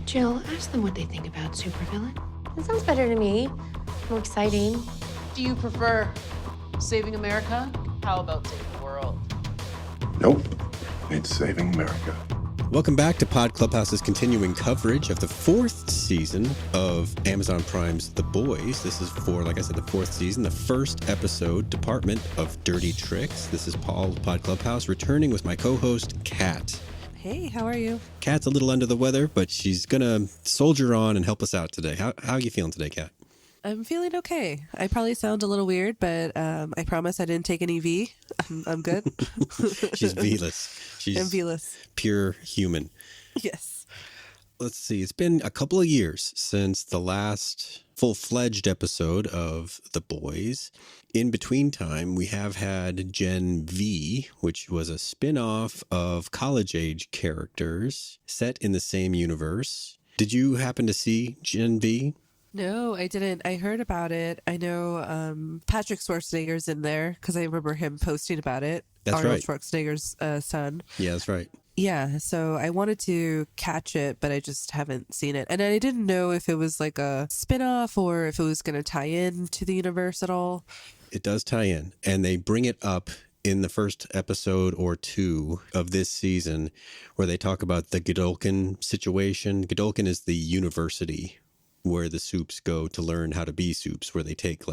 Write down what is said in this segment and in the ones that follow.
Jill, ask them what they think about supervillain. That sounds better to me. More exciting. Do you prefer saving America? How about saving the world? Nope. It's saving America. Welcome back to Pod Clubhouse's continuing coverage of the fourth season of Amazon Prime's The Boys. This is for, like I said, the fourth season, the first episode, Department of Dirty Tricks. This is Paul with Pod Clubhouse, returning with my co-host, Kat. Hey, how are you? Kat's a little under the weather, but she's going to soldier on and help us out today. How are you feeling today, Kat? I'm feeling okay. I probably sound a little weird, but I promise I didn't take any V. I'm good. She's V-less. I'm V-less. Pure human. Yes. Let's see. It's been a couple of years since the last full-fledged episode of The Boys. In between time, we have had Gen V, which was a spin-off of college-age characters set in the same universe. Did you happen to see Gen V? No, I didn't. I heard about it. I know Patrick Schwarzenegger's in there because I remember him posting about it. That's Arnold right. Schwarzenegger's son. Yeah, that's right. Yeah, so I wanted to catch it, but I just haven't seen it. And I didn't know if it was like a spin-off or if it was going to tie in to the universe at all. It does tie in, and they bring it up in the first episode or two of this season where they talk about the Godolkin situation. Godolkin is the university where the soups go to learn how to be soups, where they take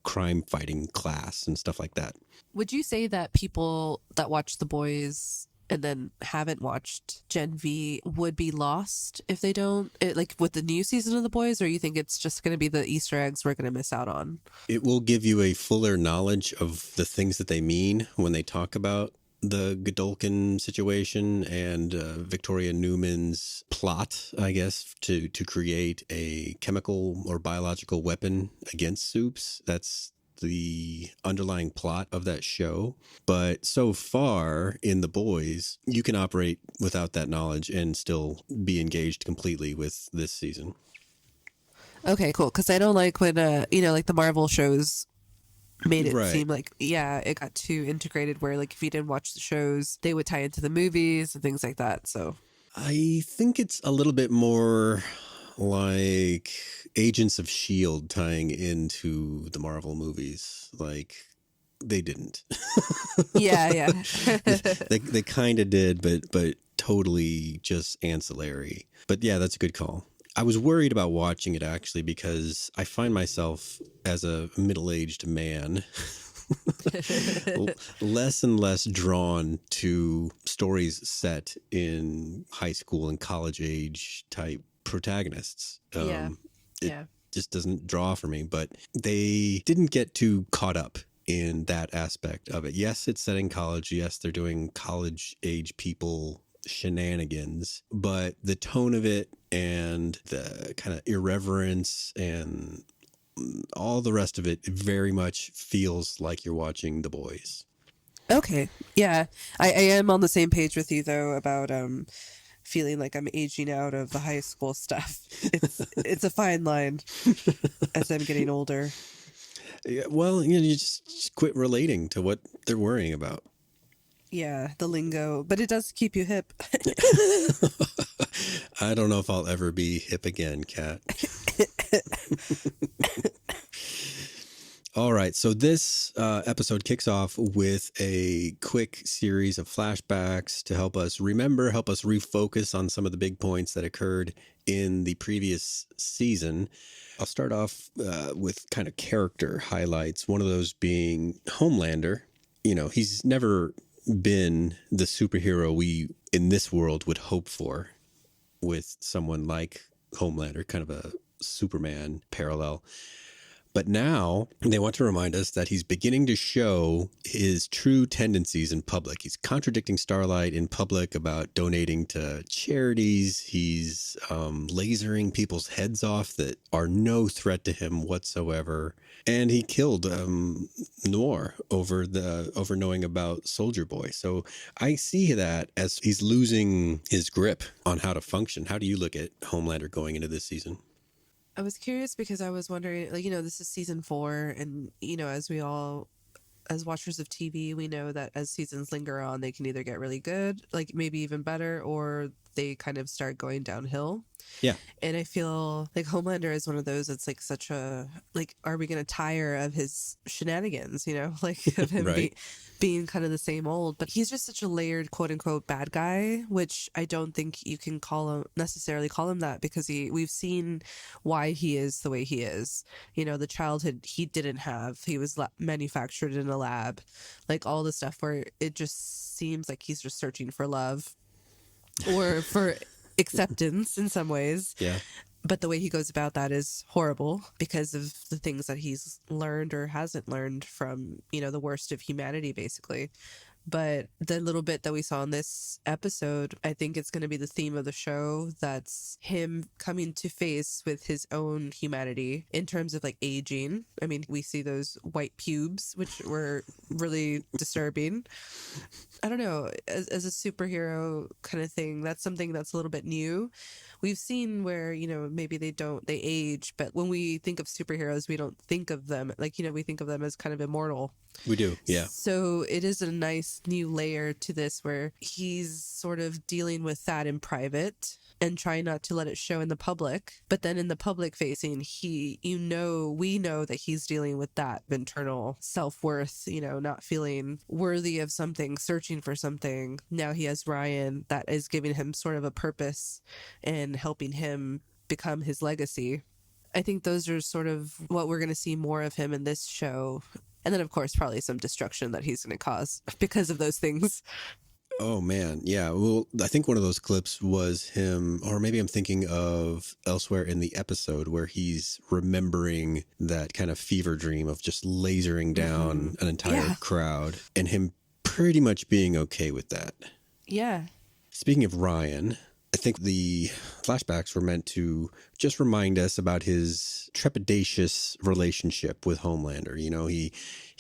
crime fighting class and stuff like that. Would you say that people that watch The Boys and then haven't watched Gen V would be lost if they don't, like with the new season of The Boys, or you think it's just going to be the Easter eggs we're going to miss out on? It will give you a fuller knowledge of the things that they mean when they talk about the Godolkin situation and Victoria Neuman's plot, I guess, to create a chemical or biological weapon against soups. That's the underlying plot of that show. But so far in The Boys, you can operate without that knowledge and still be engaged completely with this season. Okay, cool. Because I don't like when, like the Marvel shows made it right. seem like, it got too integrated where like if you didn't watch the shows, they would tie into the movies and things like that. So I think it's a little bit more like Agents of S.H.I.E.L.D. tying into the Marvel movies. Like they didn't. Yeah. they kind of did, but totally just ancillary. But yeah, that's a good call. I was worried about watching it actually because I find myself as a middle-aged man less and less drawn to stories set in high school and college age type protagonists. It just doesn't draw for me, but they didn't get too caught up in that aspect of it. Yes, it's set in college. Yes, they're doing college age people shenanigans, but the tone of it and the kind of irreverence and all the rest of it very much feels like you're watching The Boys. Okay. Yeah. I am on the same page with you though about feeling like I'm aging out of the high school stuff. It's a fine line as I'm getting older. Yeah, well, you just quit relating to what they're worrying about. Yeah, the lingo, but it does keep you hip. I don't know if I'll ever be hip again, Kat. All right, so this episode kicks off with a quick series of flashbacks to help us remember, help us refocus on some of the big points that occurred in the previous season. I'll start off with kind of character highlights, one of those being Homelander. You know, he's never been the superhero we in this world would hope for with someone like Homelander, kind of a Superman parallel. But now they want to remind us that he's beginning to show his true tendencies in public. He's contradicting Starlight in public about donating to charities. He's lasering people's heads off that are no threat to him whatsoever. And he killed Noir over knowing about Soldier Boy. So I see that as he's losing his grip on how to function. How do you look at Homelander going into this season? I was curious because I was wondering, like, this is season 4, and, as we all as watchers of TV, we know that as seasons linger on, they can either get really good, like maybe even better, or they kind of start going downhill. Yeah. And I feel like Homelander is one of those that's like such a, like, are we going to tire of his shenanigans, you know, like of him Right. being kind of the same old, but he's just such a layered quote unquote bad guy, which I don't think you can necessarily call him that, because we've seen why he is the way he is. You know, the childhood he didn't have, he was manufactured in a lab, like all the stuff where it just seems like he's just searching for love or for acceptance in some ways. Yeah. But the way he goes about that is horrible because of the things that he's learned or hasn't learned from, you know, the worst of humanity, basically. But the little bit that we saw in this episode, I think it's going to be the theme of the show. That's him coming to face with his own humanity in terms of like aging. I mean, we see those white pubes, which were really disturbing. I don't know, as a superhero kind of thing, that's something that's a little bit new. We've seen where, you know, maybe they age, but when we think of superheroes, we don't think of them like, you know, we think of them as kind of immortal. We do. Yeah. So it is a nice new layer to this where he's sort of dealing with that in private and trying not to let it show in the public. But then in the public facing, we know that he's dealing with that internal self-worth, you know, not feeling worthy of something, searching for something. Now he has Ryan that is giving him sort of a purpose and helping him become his legacy. I think those are sort of what we're going to see more of him in this show. And then, of course, probably some destruction that he's going to cause because of those things. Oh, man. Yeah. Well, I think one of those clips was him, or maybe I'm thinking of elsewhere in the episode where he's remembering that kind of fever dream of just lasering down an entire crowd and him pretty much being okay with that. Yeah. Speaking of Ryan, I think the flashbacks were meant to just remind us about his trepidatious relationship with Homelander. You know, he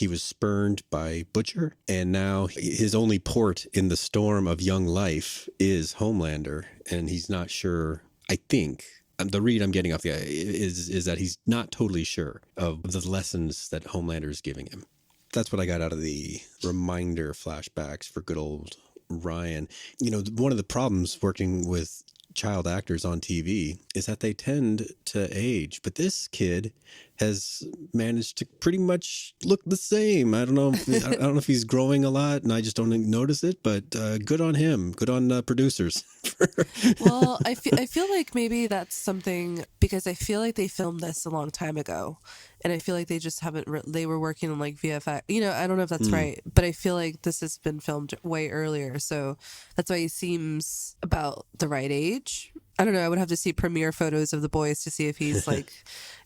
was spurned by Butcher, and now his only port in the storm of young life is Homelander, and he's not sure, I think. The read I'm getting off the is that he's not totally sure of the lessons that Homelander is giving him. That's what I got out of the reminder flashbacks for good old Ryan. You know, one of the problems working with child actors on TV is that they tend to age, but this kid has managed to pretty much look the same. I don't know if he's growing a lot and I just don't notice it, but good on him. Good on producers. Well, I feel like maybe that's something, because I feel like they filmed this a long time ago, and I feel like they just haven't they were working on like VFX, you know, I don't know if that's right, but I feel like this has been filmed way earlier, so that's why he seems about the right age. I don't know, I would have to see premiere photos of the boys to see if he's like,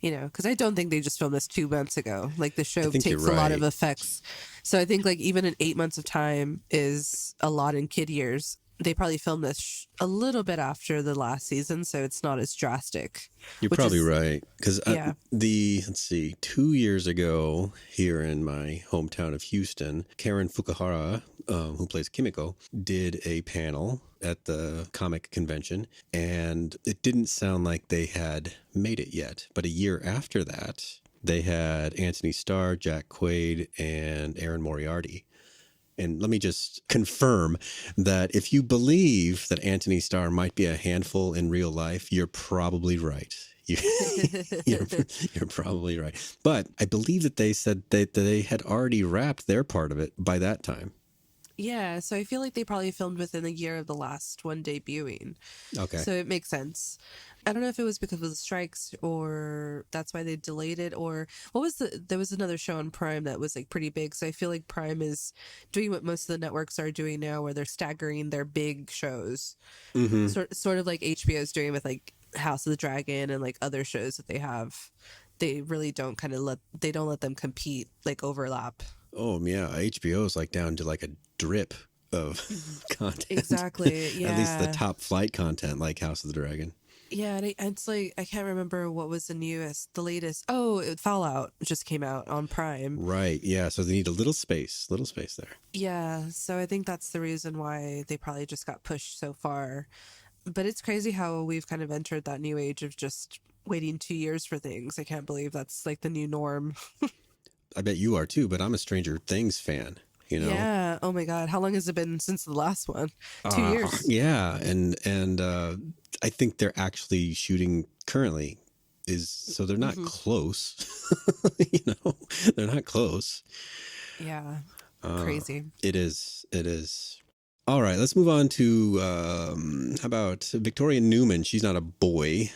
you know, because I don't think they just filmed this 2 months ago. Like the show takes a lot of effects, so I think like even in 8 months of time is a lot in kid years. They probably filmed this a little bit after the last season, so it's not as drastic. You're probably right. Because let's see, 2 years ago here in my hometown of Houston, Karen Fukuhara, who plays Kimiko, did a panel at the comic convention, and it didn't sound like they had made it yet. But a year after that, they had Anthony Starr, Jack Quaid, and Aaron Moriarty. And let me just confirm that if you believe that Anthony Starr might be a handful in real life, you're probably right. You're probably right. But I believe that they said that they had already wrapped their part of it by that time. Yeah, so I feel like they probably filmed within a year of the last one debuting. Okay. So it makes sense. I don't know if it was because of the strikes or that's why they delayed it, or there was another show on Prime that was like pretty big. So I feel like Prime is doing what most of the networks are doing now, where they're staggering their big shows. Sort of like HBO is doing with like House of the Dragon and like other shows that they have. They really don't let them compete, like overlap. Oh yeah, HBO is like down to like a drip of content. Exactly. Yeah. At least the top flight content, like House of the Dragon. Yeah, and it's like I can't remember what was the latest. Oh, Fallout just came out on Prime. Right. Yeah. So they need a little space there. Yeah. So I think that's the reason why they probably just got pushed so far. But it's crazy how we've kind of entered that new age of just waiting 2 years for things. I can't believe that's like the new norm. I bet you are too, but I'm a Stranger Things fan, you know? Yeah. Oh my God. How long has it been since the last one? 2 years. Yeah. And I think they're actually shooting currently so they're not close, you know, they're not close. Yeah. Crazy. It is. It is. All right, let's move on to how about Victoria Neuman? She's not a boy,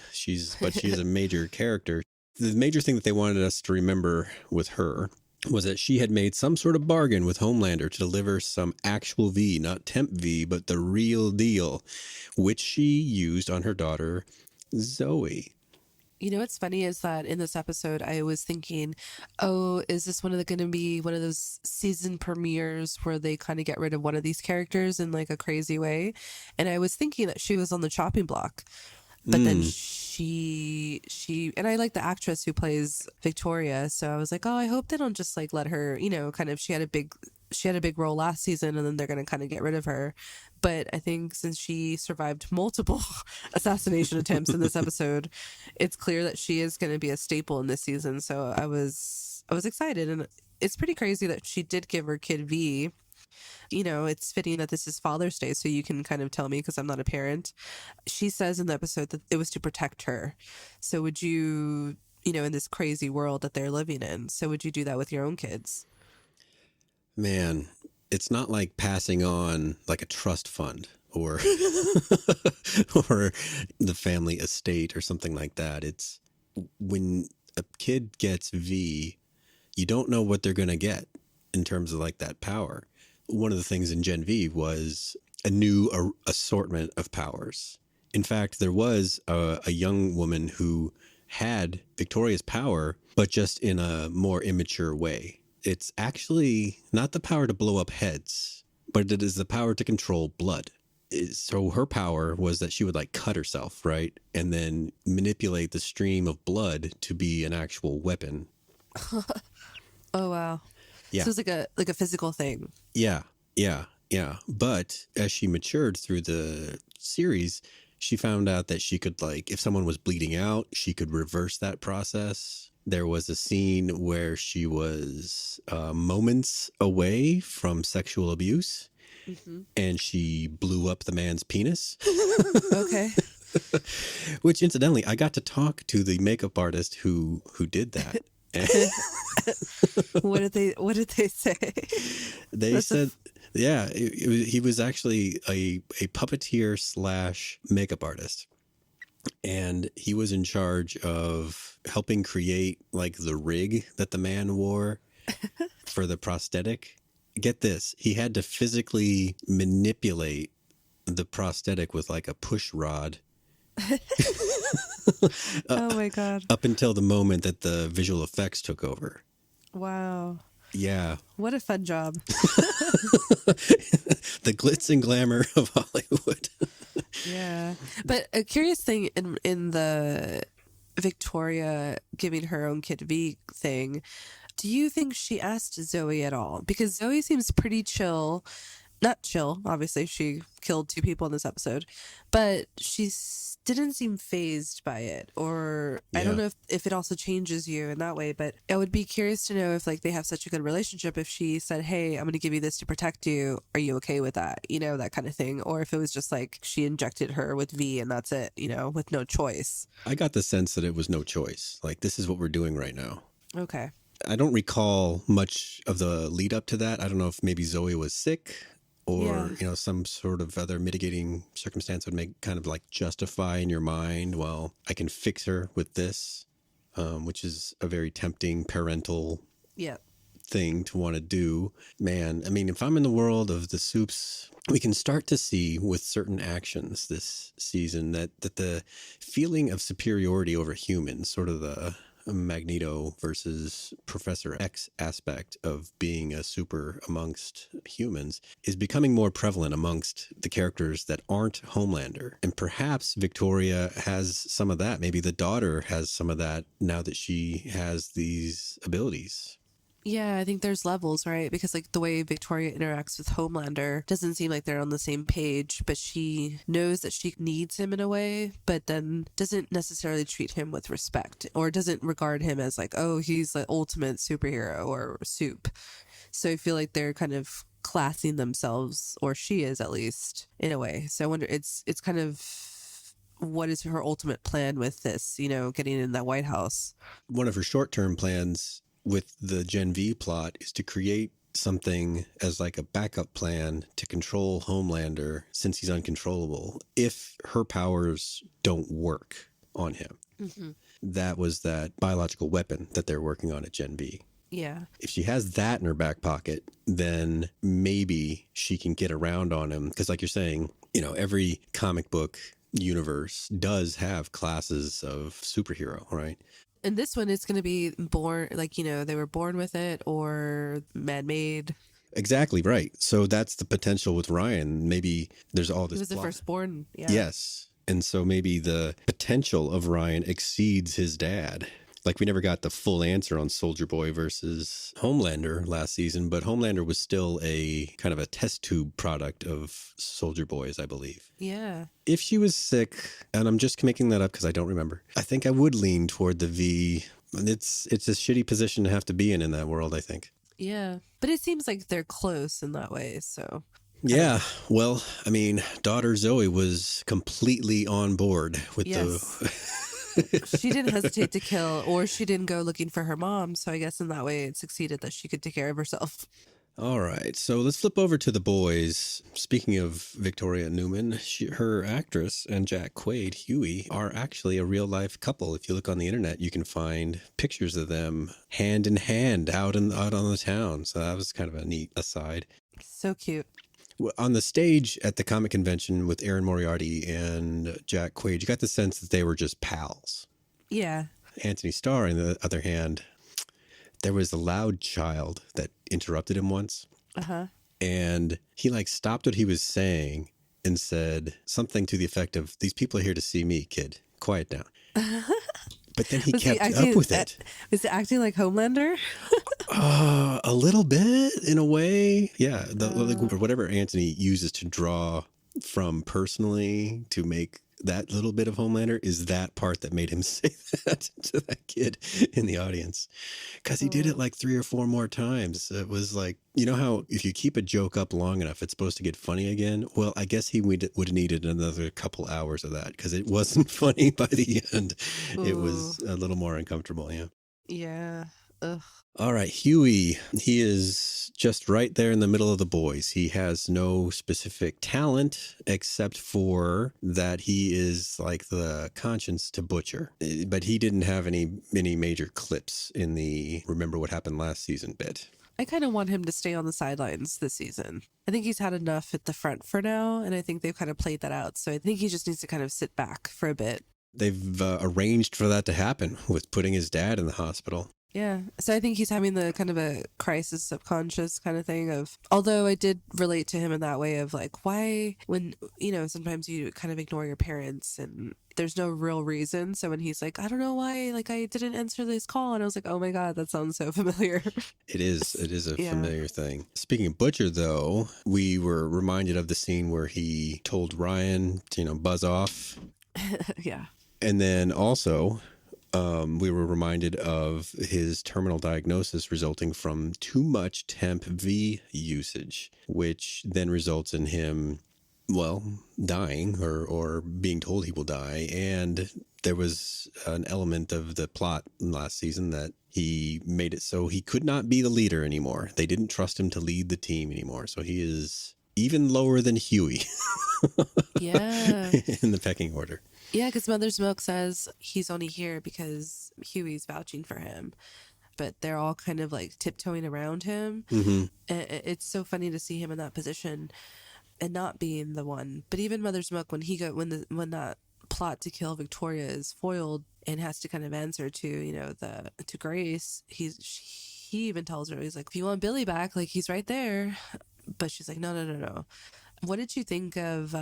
but she is a major character. The major thing that they wanted us to remember with her was that she had made some sort of bargain with Homelander to deliver some actual V, not Temp V, but the real deal, which she used on her daughter, Zoe. You know what's funny is that in this episode, I was thinking, oh, is this going to be one of those season premieres where they kind of get rid of one of these characters in like a crazy way? And I was thinking that she was on the chopping block, but then she, and I like the actress who plays Victoria. So I was like, oh, I hope they don't just like let her, you know, kind of, she had a big role last season and then they're going to kind of get rid of her. But I think since she survived multiple assassination attempts in this episode, it's clear that she is going to be a staple in this season. So I was excited, and it's pretty crazy that she did give her kid V. You know, it's fitting that this is Father's Day, so you can kind of tell me because I'm not a parent. She says in the episode that it was to protect her. So would you, you know, in this crazy world that they're living in, so would you do that with your own kids? Man, it's not like passing on like a trust fund or or the family estate or something like that. It's when a kid gets V, you don't know what they're going to get in terms of like that power. One of the things in Gen V was a new assortment of powers. In fact, there was a young woman who had Victoria's power, but just in a more immature way. It's actually not the power to blow up heads, but it is the power to control blood. So her power was that she would like cut herself, right? And then manipulate the stream of blood to be an actual weapon. Oh, wow. Yeah. So it's like a physical thing. Yeah. But as she matured through the series, she found out that she could, like, if someone was bleeding out, she could reverse that process. There was a scene where she was moments away from sexual abuse, and she blew up the man's penis. Okay. Which, incidentally, I got to talk to the makeup artist who did that. What did they say? They said, yeah, he was actually a puppeteer / makeup artist. And he was in charge of helping create like the rig that the man wore for the prosthetic. Get this, he had to physically manipulate the prosthetic with like a push rod. Oh my God. Up until the moment that the visual effects took over. Wow. Yeah. What a fun job. The glitz and glamour of Hollywood. Yeah. But a curious thing in the Victoria giving her own kid V thing, do you think she asked Zoe at all? Because Zoe seems pretty chill. Not chill, obviously. She killed 2 people in this episode. But she didn't seem phased by it. Or I don't know if it also changes you in that way. But I would be curious to know if like they have such a good relationship. If she said, hey, I'm going to give you this to protect you. Are you okay with that? You know, that kind of thing. Or if it was just like she injected her with V and that's it, you know, with no choice. I got the sense that it was no choice. Like, this is what we're doing right now. Okay. I don't recall much of the lead up to that. I don't know if maybe Zoe was sick or, you know, some sort of other mitigating circumstance would make kind of like justify in your mind, well, I can fix her with this, which is a very tempting parental thing to want to do. Man, I mean, if I'm in the world of the soups, we can start to see with certain actions this season that the feeling of superiority over humans, sort of the Magneto versus Professor X aspect of being a super amongst humans, is becoming more prevalent amongst the characters that aren't Homelander. And perhaps Victoria has some of that. Maybe the daughter has some of that now that she has these abilities. Yeah, I think there's levels, right? Because like the way Victoria interacts with Homelander doesn't seem like they're on the same page, but she knows that she needs him in a way, but then doesn't necessarily treat him with respect or doesn't regard him as like, oh, he's the ultimate superhero or soup. So I feel like they're kind of classing themselves, or she is at least, in a way. So I wonder, it's kind of what is her ultimate plan with this, getting in that White House? One of her short-term plans with the Gen V plot is to create something as like a backup plan to control Homelander since he's uncontrollable if her powers don't work on him. Mm-hmm. That was that biological weapon that they're working on at Gen V. Yeah. If she has that in her back pocket, then maybe she can get around on him. Because like you're saying, every comic book universe does have classes of superhero, right? And this one is going to be born, like, they were born with it or man-made. Exactly, right. So that's the potential with Ryan. Maybe there's all this He was the plot. firstborn. Yeah. Yes. And so maybe the potential of Ryan exceeds his dad. Like we never got the full answer on Soldier Boy versus Homelander last season, but Homelander was still a kind of a test tube product of Soldier Boys, I believe. Yeah. If she was sick, and I'm just making that up because I don't remember, I think I would lean toward the V. It's a shitty position to have to be in that world, I think. Yeah. But it seems like they're close in that way, so. Yeah. Well, I mean, daughter Zoe was completely on board with Yes. She didn't hesitate to kill, or she didn't go looking for her mom. So I guess in that way it succeeded that she could take care of herself. All right. So let's flip over to the boys. Speaking of Victoria Neuman, her actress and Jack Quaid, Hughie, are actually a real life couple. If you look on the internet, you can find pictures of them hand in hand out on the town. So that was kind of a neat aside. So cute. On the stage at the comic convention with Erin Moriarty and Jack Quaid, you got the sense that they were just pals. Yeah. Anthony Starr, on the other hand, there was a loud child that interrupted him once. Uh-huh. And he stopped what he was saying and said something to the effect of, "These people are here to see me, kid. Quiet down." But then he kept up with it. Was it acting like Homelander? A little bit, in a way. Yeah, whatever Anthony uses to draw from personally to make that little bit of Homelander is that part that made him say that to that kid in the audience. Because he did it 3 or 4 more times. It was like, how if you keep a joke up long enough, it's supposed to get funny again? Well, I guess he would have needed another couple hours of that because it wasn't funny by the end. Ooh. It was a little more uncomfortable, yeah. Yeah. Ugh. All right, Hughie, he is just right there in the middle of the boys. He has no specific talent except for that he is like the conscience to Butcher. But he didn't have any major clips in the Remember What Happened Last Season bit. I kind of want him to stay on the sidelines this season. I think he's had enough at the front for now, and I think they've kind of played that out. So I think he just needs to kind of sit back for a bit. They've arranged for that to happen with putting his dad in the hospital. Yeah. So I think he's having the kind of a crisis subconscious kind of thing of, although I did relate to him in that way of why, when, sometimes you kind of ignore your parents and there's no real reason. So when he's like, I don't know why, I didn't answer this call. And I was like, oh my God, that sounds so familiar. It is a familiar thing. Speaking of Butcher, though, we were reminded of the scene where he told Ryan to, buzz off. Yeah. And then also, we were reminded of his terminal diagnosis resulting from too much Temp V usage, which then results in him, dying or being told he will die. And there was an element of the plot last season that he made it so he could not be the leader anymore. They didn't trust him to lead the team anymore. So he is even lower than Hughie. Yeah. In the pecking order. Yeah, because Mother's Milk says he's only here because Hughie's vouching for him. But they're all kind of tiptoeing around him. Mm-hmm. It's so funny to see him in that position and not being the one. But even Mother's Milk, when when that plot to kill Victoria is foiled and has to kind of answer to to Grace, he even tells her, he's like, if you want Billy back, he's right there. But she's like, no. What did you think of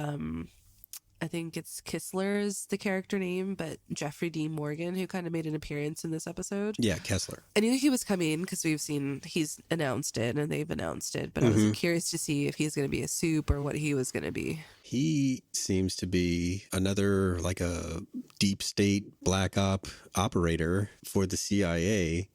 I think it's Kistler is the character name, but Jeffrey D. Morgan, who kind of made an appearance in this episode. Yeah, Kessler. I knew he was coming because he's announced it and they've announced it, but I was curious to see if he's going to be a soup or what he was going to be. He seems to be another, like a deep state black op operator for the CIA.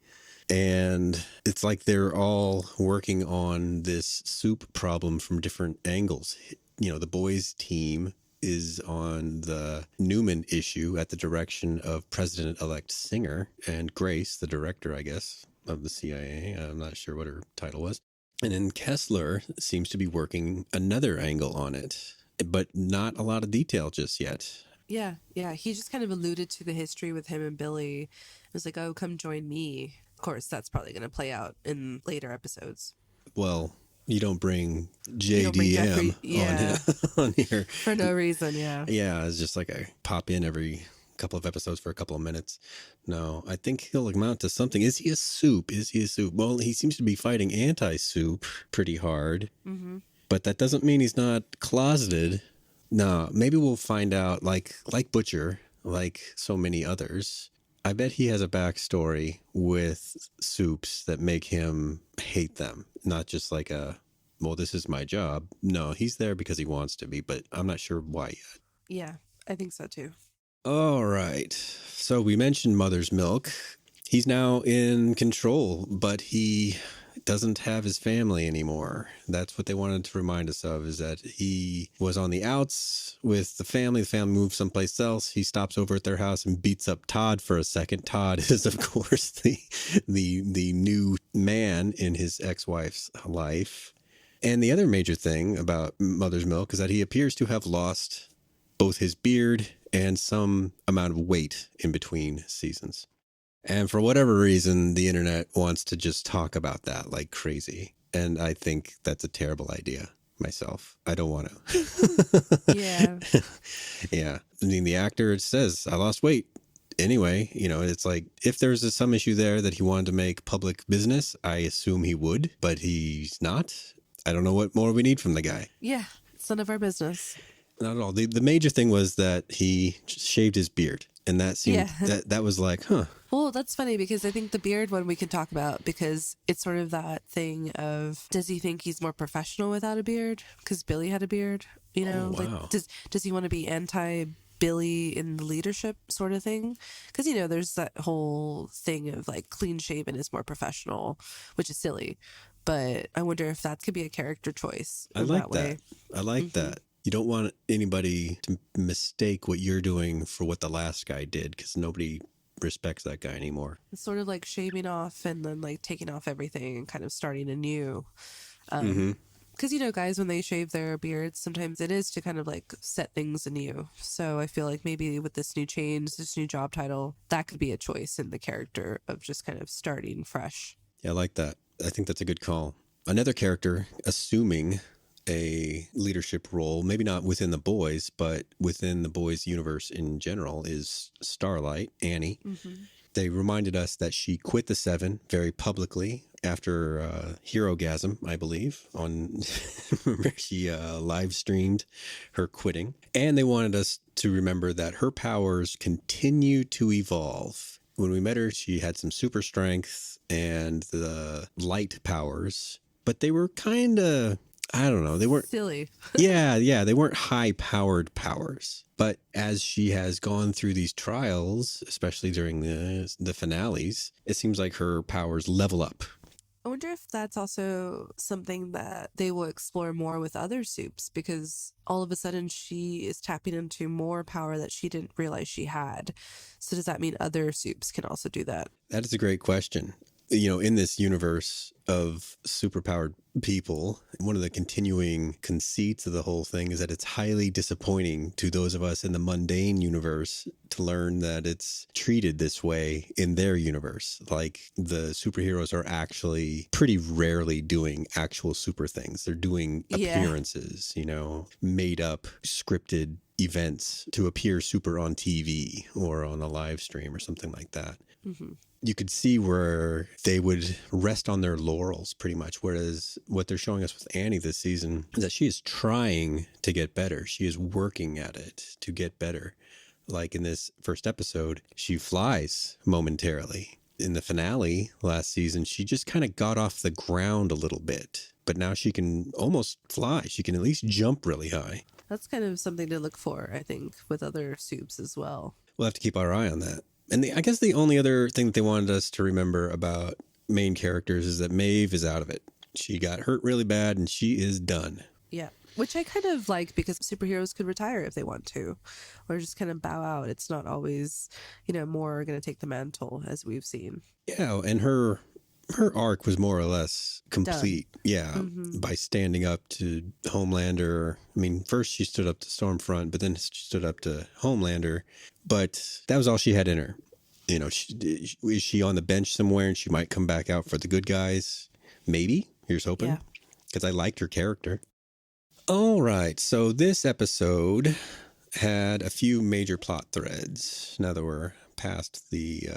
And it's like they're all working on this soup problem from different angles. You know, the boys' team is on the Neuman issue at the direction of President-elect Singer and Grace, the director, I guess, of the CIA. I'm not sure what her title was. And then Kessler seems to be working another angle on it, but not a lot of detail just yet. Yeah. He just kind of alluded to the history with him and Billy. It was like, oh, come join me. Of course, that's probably going to play out in later episodes. Well, you don't bring JDM on here. For no reason, yeah. Yeah, it's just like I pop in every couple of episodes for a couple of minutes. No, I think he'll amount to something. Is he a soup? Well, he seems to be fighting anti-soup pretty hard. Mm-hmm. But that doesn't mean he's not closeted. No, maybe we'll find out, like Butcher, like so many others. I bet he has a backstory with soups that make him hate them. Not just like well, this is my job. No, he's there because he wants to be, but I'm not sure why yet. Yeah, I think so too. All right. So we mentioned Mother's Milk. He's now in control, but he doesn't have his family anymore. That's what they wanted to remind us of, is that he was on the outs with the family. The family moved someplace else. He stops over at their house and beats up Todd for a second. Todd is, of course, the new man in his ex-wife's life. And the other major thing about Mother's Milk is that he appears to have lost both his beard and some amount of weight in between seasons. And for whatever reason, the internet wants to just talk about that like crazy. And I think that's a terrible idea myself. I don't want to. Yeah. Yeah. I mean, the actor says, I lost weight. Anyway, you know, it's like if there's some issue there that he wanted to make public business, I assume he would, but he's not. I don't know what more we need from the guy. Yeah. It's none of our business. Not at all. The major thing was that he shaved his beard. And that seemed, that was like, huh. Well, that's funny because I think the beard one we can talk about because it's sort of that thing of, does he think he's more professional without a beard? Because Billy had a beard, you know? Oh, wow. Like, does he want to be anti-Billy in the leadership sort of thing? Because, you know, there's that whole thing of like clean shaven is more professional, which is silly. But I wonder if that could be a character choice. I like that. I like that. You don't want anybody to mistake what you're doing for what the last guy did, because nobody respects that guy anymore. It's sort of like shaving off and then like taking off everything and kind of starting anew. Because, you know, guys, when they shave their beards, sometimes it is to kind of like set things anew. So I feel like maybe with this new change, this new job title, that could be a choice in the character of just kind of starting fresh. Yeah, I like that. I think that's a good call. Another character assuming a leadership role, maybe not within the boys, but within the boys universe in general, is Starlight, Annie. They reminded us that she quit the Seven very publicly after Herogasm, I believe. Remember, she live streamed her quitting. And they wanted us to remember that her powers continue to evolve. When we met her, she had some super strength and the light powers, but they were kind of, I don't know. They weren't silly. Yeah. They weren't high-powered powers. But as she has gone through these trials, especially during the finales, it seems like her powers level up. I wonder if that's also something that they will explore more with other soups, because all of a sudden she is tapping into more power that she didn't realize she had. So does that mean other soups can also do that? That is a great question. You know, in this universe of superpowered people, one of the continuing conceits of the whole thing is that it's highly disappointing to those of us in the mundane universe to learn that it's treated this way in their universe. Like the superheroes are actually pretty rarely doing actual super things. They're doing appearances, you know, made up, scripted events to appear super on TV or on a live stream or something like that. you could see where they would rest on their laurels pretty much. Whereas what they're showing us with Annie this season is that she is trying to get better. She is working at it to get better. Like in this first episode, she flies momentarily. In the finale last season, she just kind of got off the ground a little bit, but now she can almost fly. She can at least jump really high. That's kind of something to look for, I think, with other soups as well. We'll have to keep our eye on that. And I guess the only other thing that they wanted us to remember about main characters is that Maeve is out of it. She got hurt really bad and she is done. Yeah, which I kind of like because superheroes could retire if they want to, or just kind of bow out. It's not always, more going to take the mantle as we've seen. Yeah, and her arc was more or less complete. Done. Yeah, by standing up to Homelander. I mean, first she stood up to Stormfront, but then she stood up to Homelander. But that was all she had in her. Is she on the bench somewhere and she might come back out for the good guys? Maybe. Here's hoping. Because I liked her character. All right. So this episode had a few major plot threads. Now that we're past the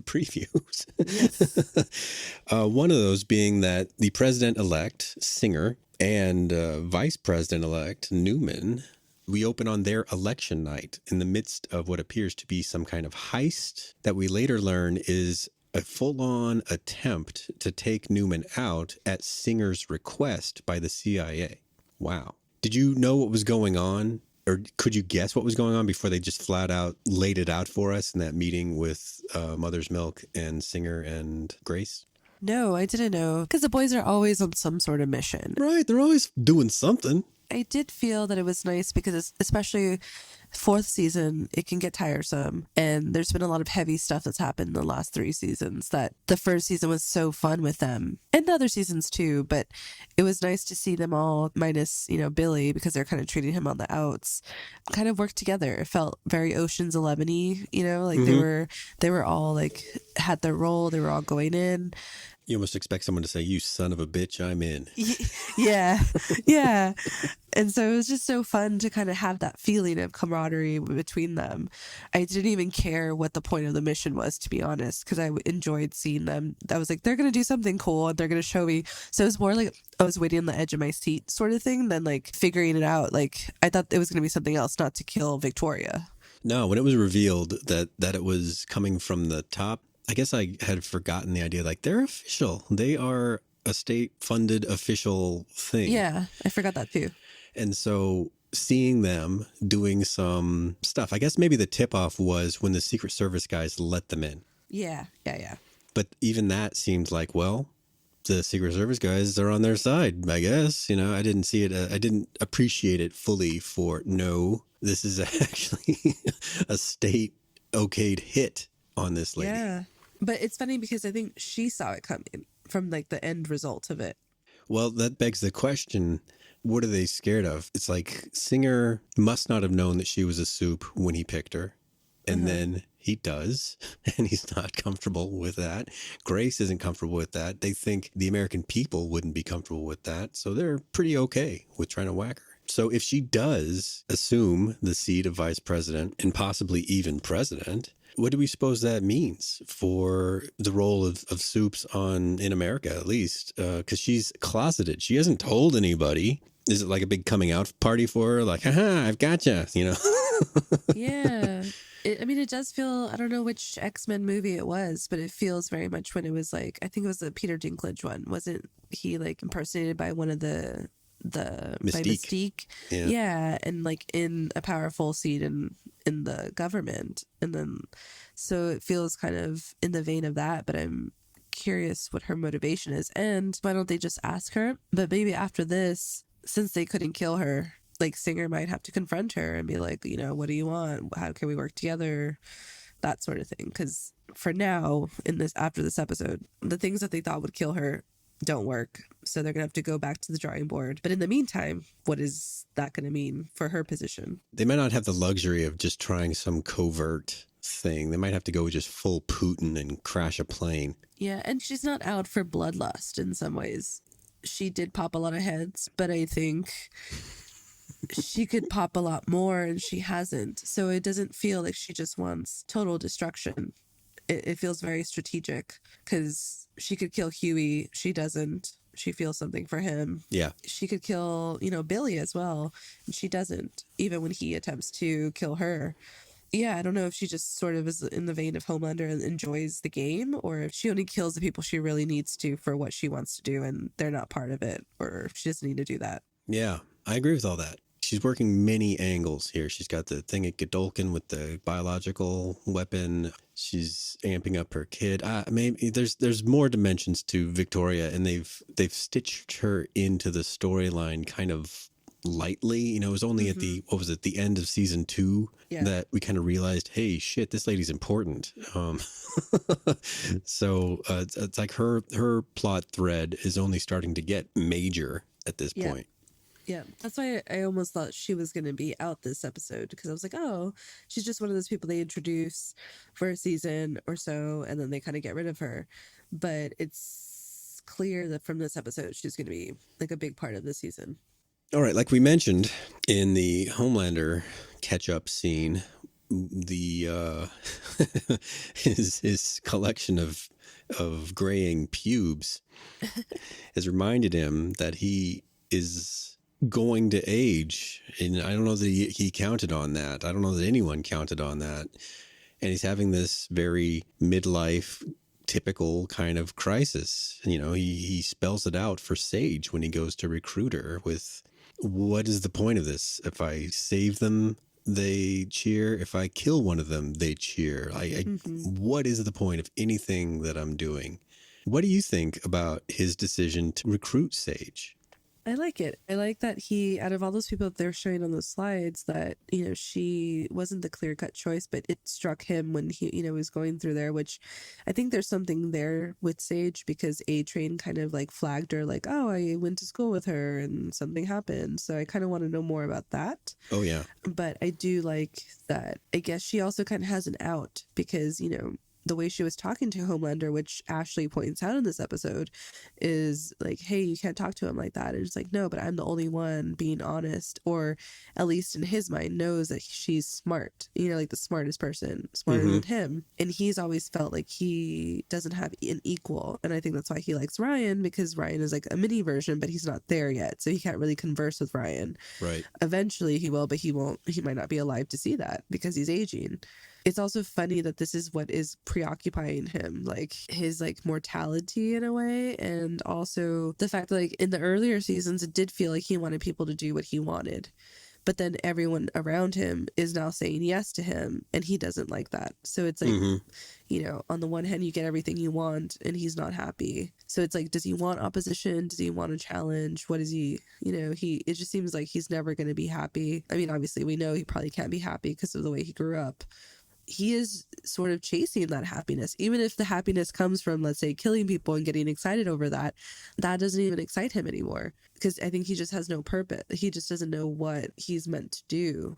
previews. Yes. One of those being that the president-elect, Singer, and vice president-elect, Neuman, we open on their election night in the midst of what appears to be some kind of heist that we later learn is a full-on attempt to take Neuman out at Singer's request by the CIA. Wow. Did you know what was going on? Or could you guess what was going on before they just flat out laid it out for us in that meeting with Mother's Milk and Singer and Grace? No, I didn't know. Because the boys are always on some sort of mission. Right. They're always doing something. I did feel that it was nice because especially fourth season, it can get tiresome. And there's been a lot of heavy stuff that's happened in the last 3 seasons that the first season was so fun with them. And the other seasons too. But it was nice to see them all, minus, Billy, because they're kind of treating him on the outs, kind of work together. It felt very Ocean's 11-y, they were all like, had their role. They were all going in. You almost expect someone to say, "You son of a bitch, I'm in." Yeah. Yeah. And so it was just so fun to kind of have that feeling of camaraderie between them. I didn't even care what the point of the mission was, to be honest, because I enjoyed seeing them. I was like, they're going to do something cool and they're going to show me. So it was more like I was waiting on the edge of my seat sort of thing than like figuring it out. Like I thought it was going to be something else, not to kill Victoria. No, when it was revealed that it was coming from the top, I guess I had forgotten the idea, like, they're official. They are a state-funded official thing. Yeah, I forgot that too. And so seeing them doing some stuff, I guess maybe the tip-off was when the Secret Service guys let them in. Yeah. But even that seemed like, well, the Secret Service guys are on their side, I guess. I didn't see it. I didn't appreciate it fully for, no, this is actually a state-okayed hit on this lady. Yeah. But it's funny because I think she saw it coming from like the end result of it. Well, that begs the question, what are they scared of? It's like Singer must not have known that she was a soup when he picked her. And then he does, and he's not comfortable with that. Grace isn't comfortable with that. They think the American people wouldn't be comfortable with that. So they're pretty okay with trying to whack her. So if she does assume the seat of vice president and possibly even president, what do we suppose that means for the role of soups in America, at least? Because she's closeted. She hasn't told anybody. Is it like a big coming out party for her? Like, haha, I've gotcha, Yeah. It does feel, I don't know which X-Men movie it was, but it feels very much when it was like, I think it was the Peter Dinklage one. Wasn't he like impersonated by one of the Mystique? Yeah. And like in a powerful seat in the government. And then, so it feels kind of in the vein of that, but I'm curious what her motivation is. And why don't they just ask her? But maybe after this, since they couldn't kill her, like Singer might have to confront her and be like, what do you want? How can we work together? That sort of thing. Because for now, after this episode, the things that they thought would kill her don't work. So they're going to have to go back to the drawing board. But in the meantime, what is that going to mean for her position? They might not have the luxury of just trying some covert thing. They might have to go just full Putin and crash a plane. Yeah, and she's not out for bloodlust in some ways. She did pop a lot of heads, but I think she could pop a lot more and she hasn't. So it doesn't feel like she just wants total destruction. it feels very strategic because she could kill Hughie. She doesn't. She feels something for him. Yeah. She could kill, Billy as well. And she doesn't, even when he attempts to kill her. Yeah, I don't know if she just sort of is in the vein of Homelander and enjoys the game, or if she only kills the people she really needs to for what she wants to do and they're not part of it, or she doesn't need to do that. Yeah, I agree with all that. She's working many angles here. She's got the thing at Godolkin with the biological weapon. She's amping up her kid. Maybe there's more dimensions to Victoria, and they've stitched her into the storyline kind of lightly. It was only at the end of season 2 that we kind of realized, hey, shit, this lady's important. So it's like her plot thread is only starting to get major at this point. Yeah, that's why I almost thought she was going to be out this episode, because I was like, oh, she's just one of those people they introduce for a season or so, and then they kind of get rid of her. But it's clear that from this episode, she's going to be like a big part of the season. All right, like we mentioned in the Homelander catch-up scene, the his collection of graying pubes has reminded him that he is going to age, and I don't know that he counted on that. I don't know that anyone counted on that, and he's having this very midlife typical kind of crisis. He spells it out for Sage when he goes to recruit her with, what is the point of this? If I save them, they cheer. If I kill one of them, they cheer. What is the point of anything that I'm doing? What do you think about his decision to recruit Sage? I like it. I like that he, out of all those people that they're showing on those slides, that, she wasn't the clear-cut choice, but it struck him when he, was going through there, which I think there's something there with Sage, because A-Train kind of like flagged her like, oh, I went to school with her and something happened. So I kind of want to know more about that. Oh, yeah. But I do like that. I guess she also kind of has an out because, the way she was talking to Homelander, which Ashley points out in this episode, is like, hey, you can't talk to him like that. And it's like, no, but I'm the only one being honest, or at least in his mind knows that she's smart, like the smartest person, smarter than him. And he's always felt like he doesn't have an equal. And I think that's why he likes Ryan, because Ryan is like a mini version, but he's not there yet. So he can't really converse with Ryan. Right. Eventually he will, but he might not be alive to see that because he's aging. It's also funny that this is what is preoccupying him, like his like mortality in a way, and also the fact that like in the earlier seasons it did feel like he wanted people to do what he wanted, but then everyone around him is now saying yes to him and he doesn't like that. So it's like on the one hand you get everything you want and he's not happy, so it's like, does he want opposition? Does he want a challenge? What is he, it just seems like he's never going to be happy. I mean, obviously we know he probably can't be happy because of the way he grew up. He is sort of chasing that happiness, even if the happiness comes from, let's say, killing people and getting excited over that doesn't even excite him anymore, because I think he just has no purpose. He just doesn't know what he's meant to do.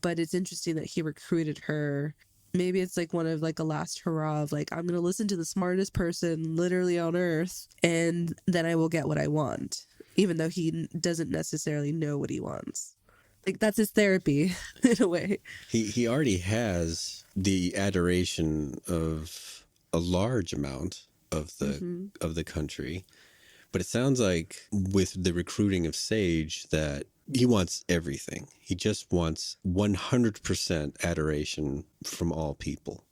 But it's interesting that he recruited her. Maybe it's like one of like a last hurrah of like, I'm going to listen to the smartest person literally on earth and then I will get what I want, even though he doesn't necessarily know what he wants. Like, that's his therapy in a way. He already has the adoration of a large amount of the country, but it sounds like with the recruiting of Sage that he wants everything. He just wants 100% adoration from all people.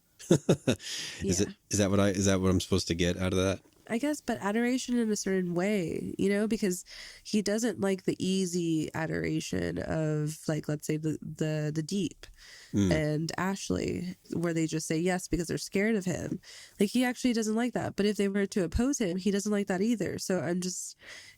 Is that what I'm supposed to get out of that? I guess, but adoration in a certain way, because he doesn't like the easy adoration of, like, let's say the Deep and Ashley, where they just say yes because they're scared of him. Like, he actually doesn't like that. But if they were to oppose him, he doesn't like that either. So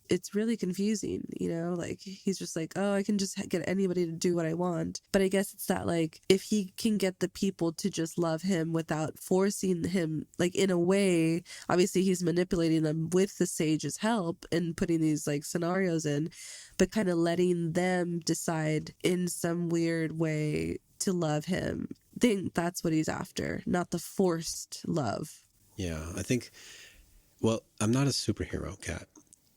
it's really confusing, like he's just like, oh, I can just get anybody to do what I want. But I guess it's that, like, if he can get the people to just love him without forcing him, like, in a way, obviously he's manipulating them with the Sage's help and putting these like scenarios in, but kind of letting them decide in some weird way to love him. I think that's what he's after, not the forced love. Yeah, I think, well, I'm not a superhero, Kat.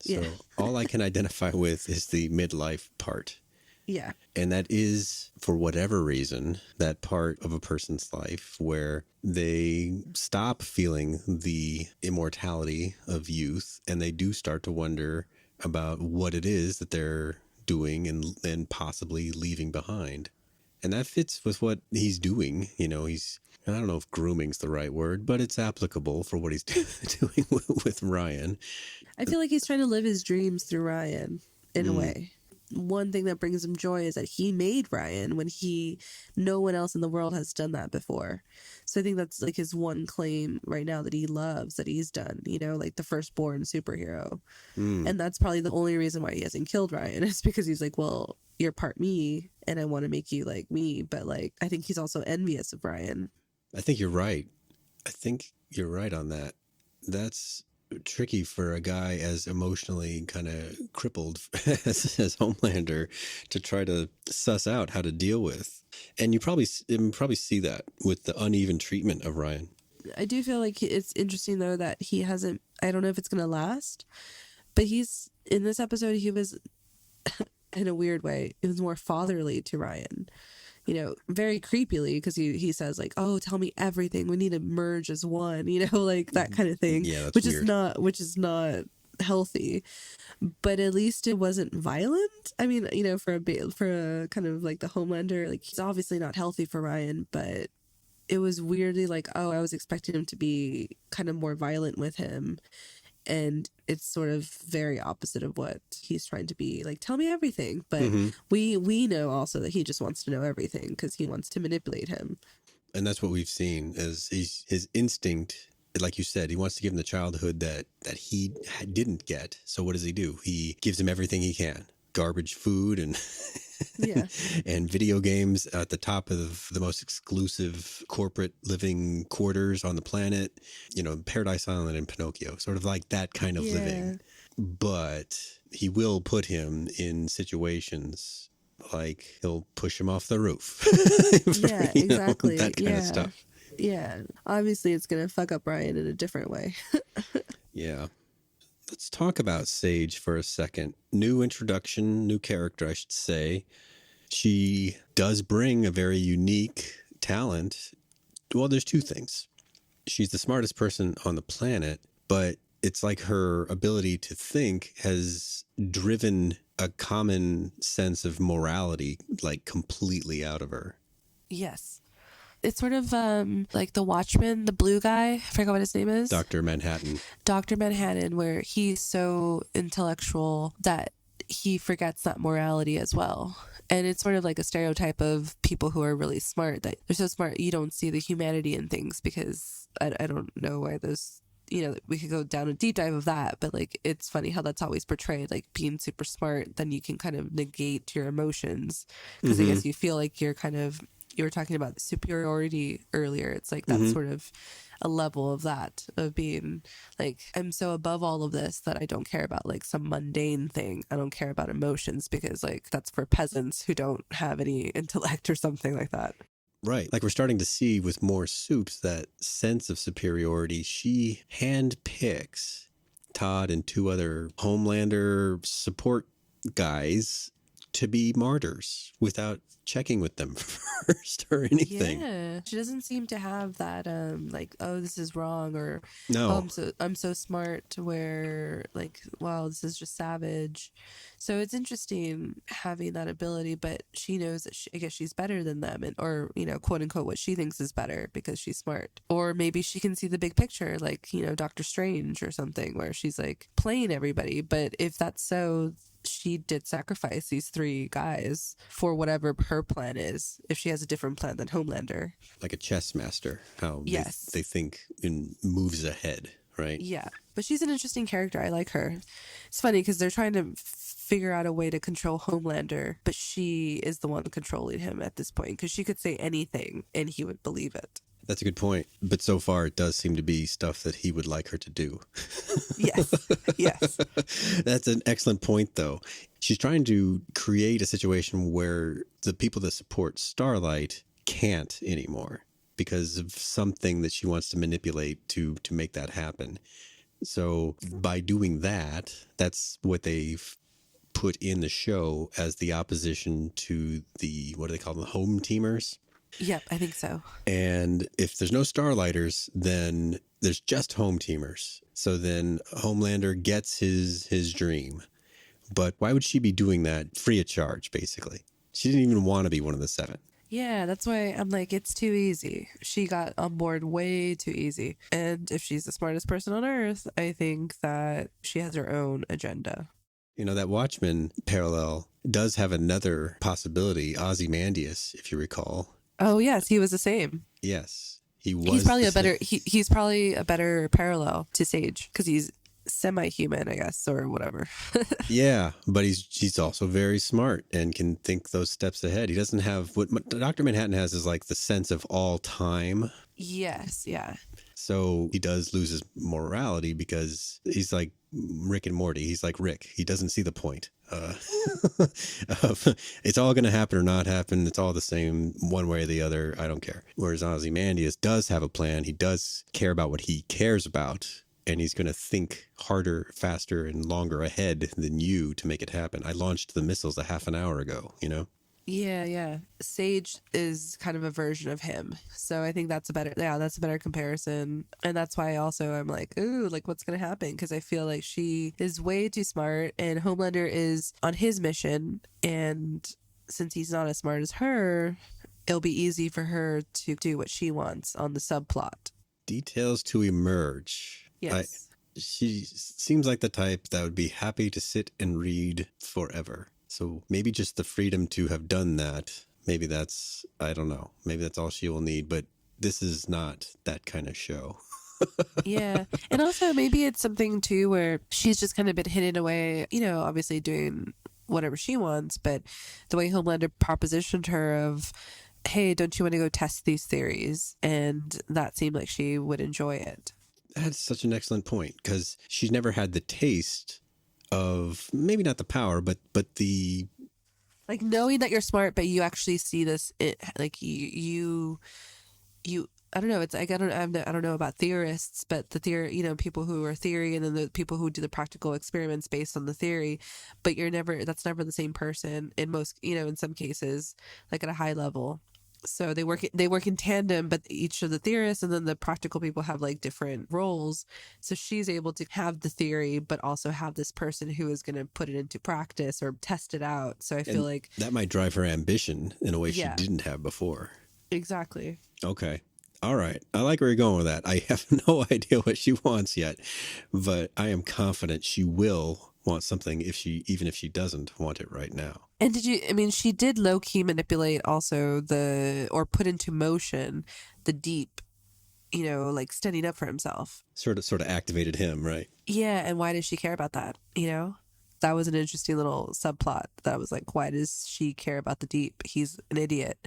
So all I can identify with is the midlife part. Yeah. And that is, for whatever reason, that part of a person's life where they stop feeling the immortality of youth and they do start to wonder about what it is that they're doing and possibly leaving behind. And that fits with what he's doing. You know, I don't know if grooming's the right word, but it's applicable for what he's doing with Ryan. I feel like he's trying to live his dreams through Ryan in a way. One thing that brings him joy is that he made Ryan when no one else in the world has done that before. So I think that's like his one claim right now that he loves, that he's done, you know, like the firstborn superhero. And that's probably the only reason why he hasn't killed Ryan is because he's like, well, you're part me and I want to make you like me. But like, I think he's also envious of Ryan. I think you're right. I think you're right on that. That's tricky for a guy as emotionally kind of crippled as Homelander to try to suss out how to deal with. And you probably see that with the uneven treatment of Ryan. I do feel like it's interesting though that he hasn't, I don't know if it's going to last, but in this episode, he was in a weird way, it was more fatherly to Ryan. You know, very creepily, because he says like, "Oh, tell me everything. We need to merge as one." You know, like that kind of thing. Yeah, that's which weird. which is not healthy. But at least it wasn't violent. I mean, you know, for a kind of like the Homelander, like he's obviously not healthy for Ryan, but it was weirdly like, oh, I was expecting him to be kind of more violent with him. And it's sort of very opposite of what he's trying to be. Like, tell me everything. But we know also that he just wants to know everything because he wants to manipulate him. And that's what we've seen is his instinct. Like you said, he wants to give him the childhood that he didn't get. So what does he do? He gives him everything he can. Garbage food and and video games at the top of the most exclusive corporate living quarters on the planet, you know, Paradise Island and Pinocchio, sort of like that kind of living. But he will put him in situations like he'll push him off the roof. Exactly. That kind of stuff. Yeah. Obviously, it's going to fuck up Ryan in a different way. Yeah. Let's talk about Sage for a second. New introduction, new character, I should say. She does bring a very unique talent. Well, there's two things. She's the smartest person on the planet, but it's like her ability to think has driven a common sense of morality like completely out of her. Yes. It's sort of like the Watchman, the blue guy. I forgot what his name is. Dr. Manhattan. Dr. Manhattan, where he's so intellectual that he forgets that morality as well. And it's sort of like a stereotype of people who are really smart, that they're so smart you don't see the humanity in things, because I don't know why those, you know, we could go down a deep dive of that, but like it's funny how that's always portrayed, like being super smart, then you can kind of negate your emotions, because I guess you feel like you're kind of, you were talking about superiority earlier. It's like that's sort of a level of that, of being like, I'm so above all of this that I don't care about like some mundane thing. I don't care about emotions because like that's for peasants who don't have any intellect or something like that. Right. Like we're starting to see with more Soups that sense of superiority. She handpicks Todd and two other Homelander support guys to be martyrs without checking with them first or anything. Yeah, she doesn't seem to have that like, oh, this is wrong, or No. oh, I'm so smart, to where like, wow, this is just savage. So it's interesting having that ability, but she knows that I guess she's better than them, and or, you know, quote unquote, what she thinks is better because she's smart. Or maybe she can see the big picture, like, you know, Doctor Strange or something, where she's like playing everybody. But if that's so, she did sacrifice these three guys for whatever her plan is, if she has a different plan than Homelander. Like a chess master, how Yes. they think in moves ahead, right? Yeah. But she's an interesting character. I like her. It's funny because they're trying to figure out a way to control Homelander, but she is the one controlling him at this point, because she could say anything and he would believe it. That's a good point. But so far, it does seem to be stuff that he would like her to do. Yes. Yes. That's an excellent point, though. She's trying to create a situation where the people that support Starlight can't anymore because of something that she wants to manipulate to make that happen. So by doing that, that's what they've put in the show as the opposition to the, what do they call them, the home teamers. Yep, I think so. And if there's no Starlighters, then there's just home teamers. So then Homelander gets his dream. But why would she be doing that free of charge, basically? She didn't even want to be one of the 7. Yeah, that's why I'm like, it's too easy. She got on board way too easy. And if she's the smartest person on Earth, I think that she has her own agenda. You know, that Watchmen parallel does have another possibility, Ozymandias, if you recall. Oh, yes, he was the same. Yes, he was. He's probably he's probably a better parallel to Sage because he's semi-human, I guess, or whatever. Yeah, but he's also very smart and can think those steps ahead. He doesn't have what Dr. Manhattan has is like the sense of all time. Yes, yeah. So he does lose his morality because he's like Rick and Morty. He's like Rick. He doesn't see the point. It's all going to happen or not happen. It's all the same one way or the other. I don't care. Whereas Ozymandias does have a plan. He does care about what he cares about. And he's going to think harder, faster, and longer ahead than you to make it happen. I launched the missiles a half an hour ago, you know? Yeah, yeah. Sage is kind of a version of him. So I think that's a better comparison. And that's why also I'm like, ooh, like what's going to happen? Because I feel like she is way too smart and Homelander is on his mission. And since he's not as smart as her, it'll be easy for her to do what she wants on the subplot. Details to emerge. Yes. She seems like the type that would be happy to sit and read forever. So maybe just the freedom to have done that. Maybe that's, I don't know. Maybe that's all she will need. But this is not that kind of show. Yeah. And also maybe it's something too where she's just kind of been hidden away, you know, obviously doing whatever she wants. But the way Homelander propositioned her of, hey, don't you want to go test these theories? And that seemed like she would enjoy it. That's such an excellent point because she's never had the taste of maybe not the power, but the like knowing that you're smart, but you actually see this. Like you. I don't know. It's like I don't know about theorists, but the theory, you know, people who are theory, and then the people who do the practical experiments based on the theory. But that's never the same person in most, you know, in some cases, like at a high level. So they work in tandem, but each of the theorists and then the practical people have like different roles. So she's able to have the theory, but also have this person who is going to put it into practice or test it out. So I feel like that might drive her ambition in a way Yeah. she didn't have before. Exactly. Okay. All right. I like where you're going with that. I have no idea what she wants yet, but I am confident she will want something even if she doesn't want it right now. And she did low key manipulate also or put into motion the deep, you know, like standing up for himself. Sort of activated him, right? Yeah. And why does she care about that? You know, that was an interesting little subplot that I was like, why does she care about the deep? He's an idiot.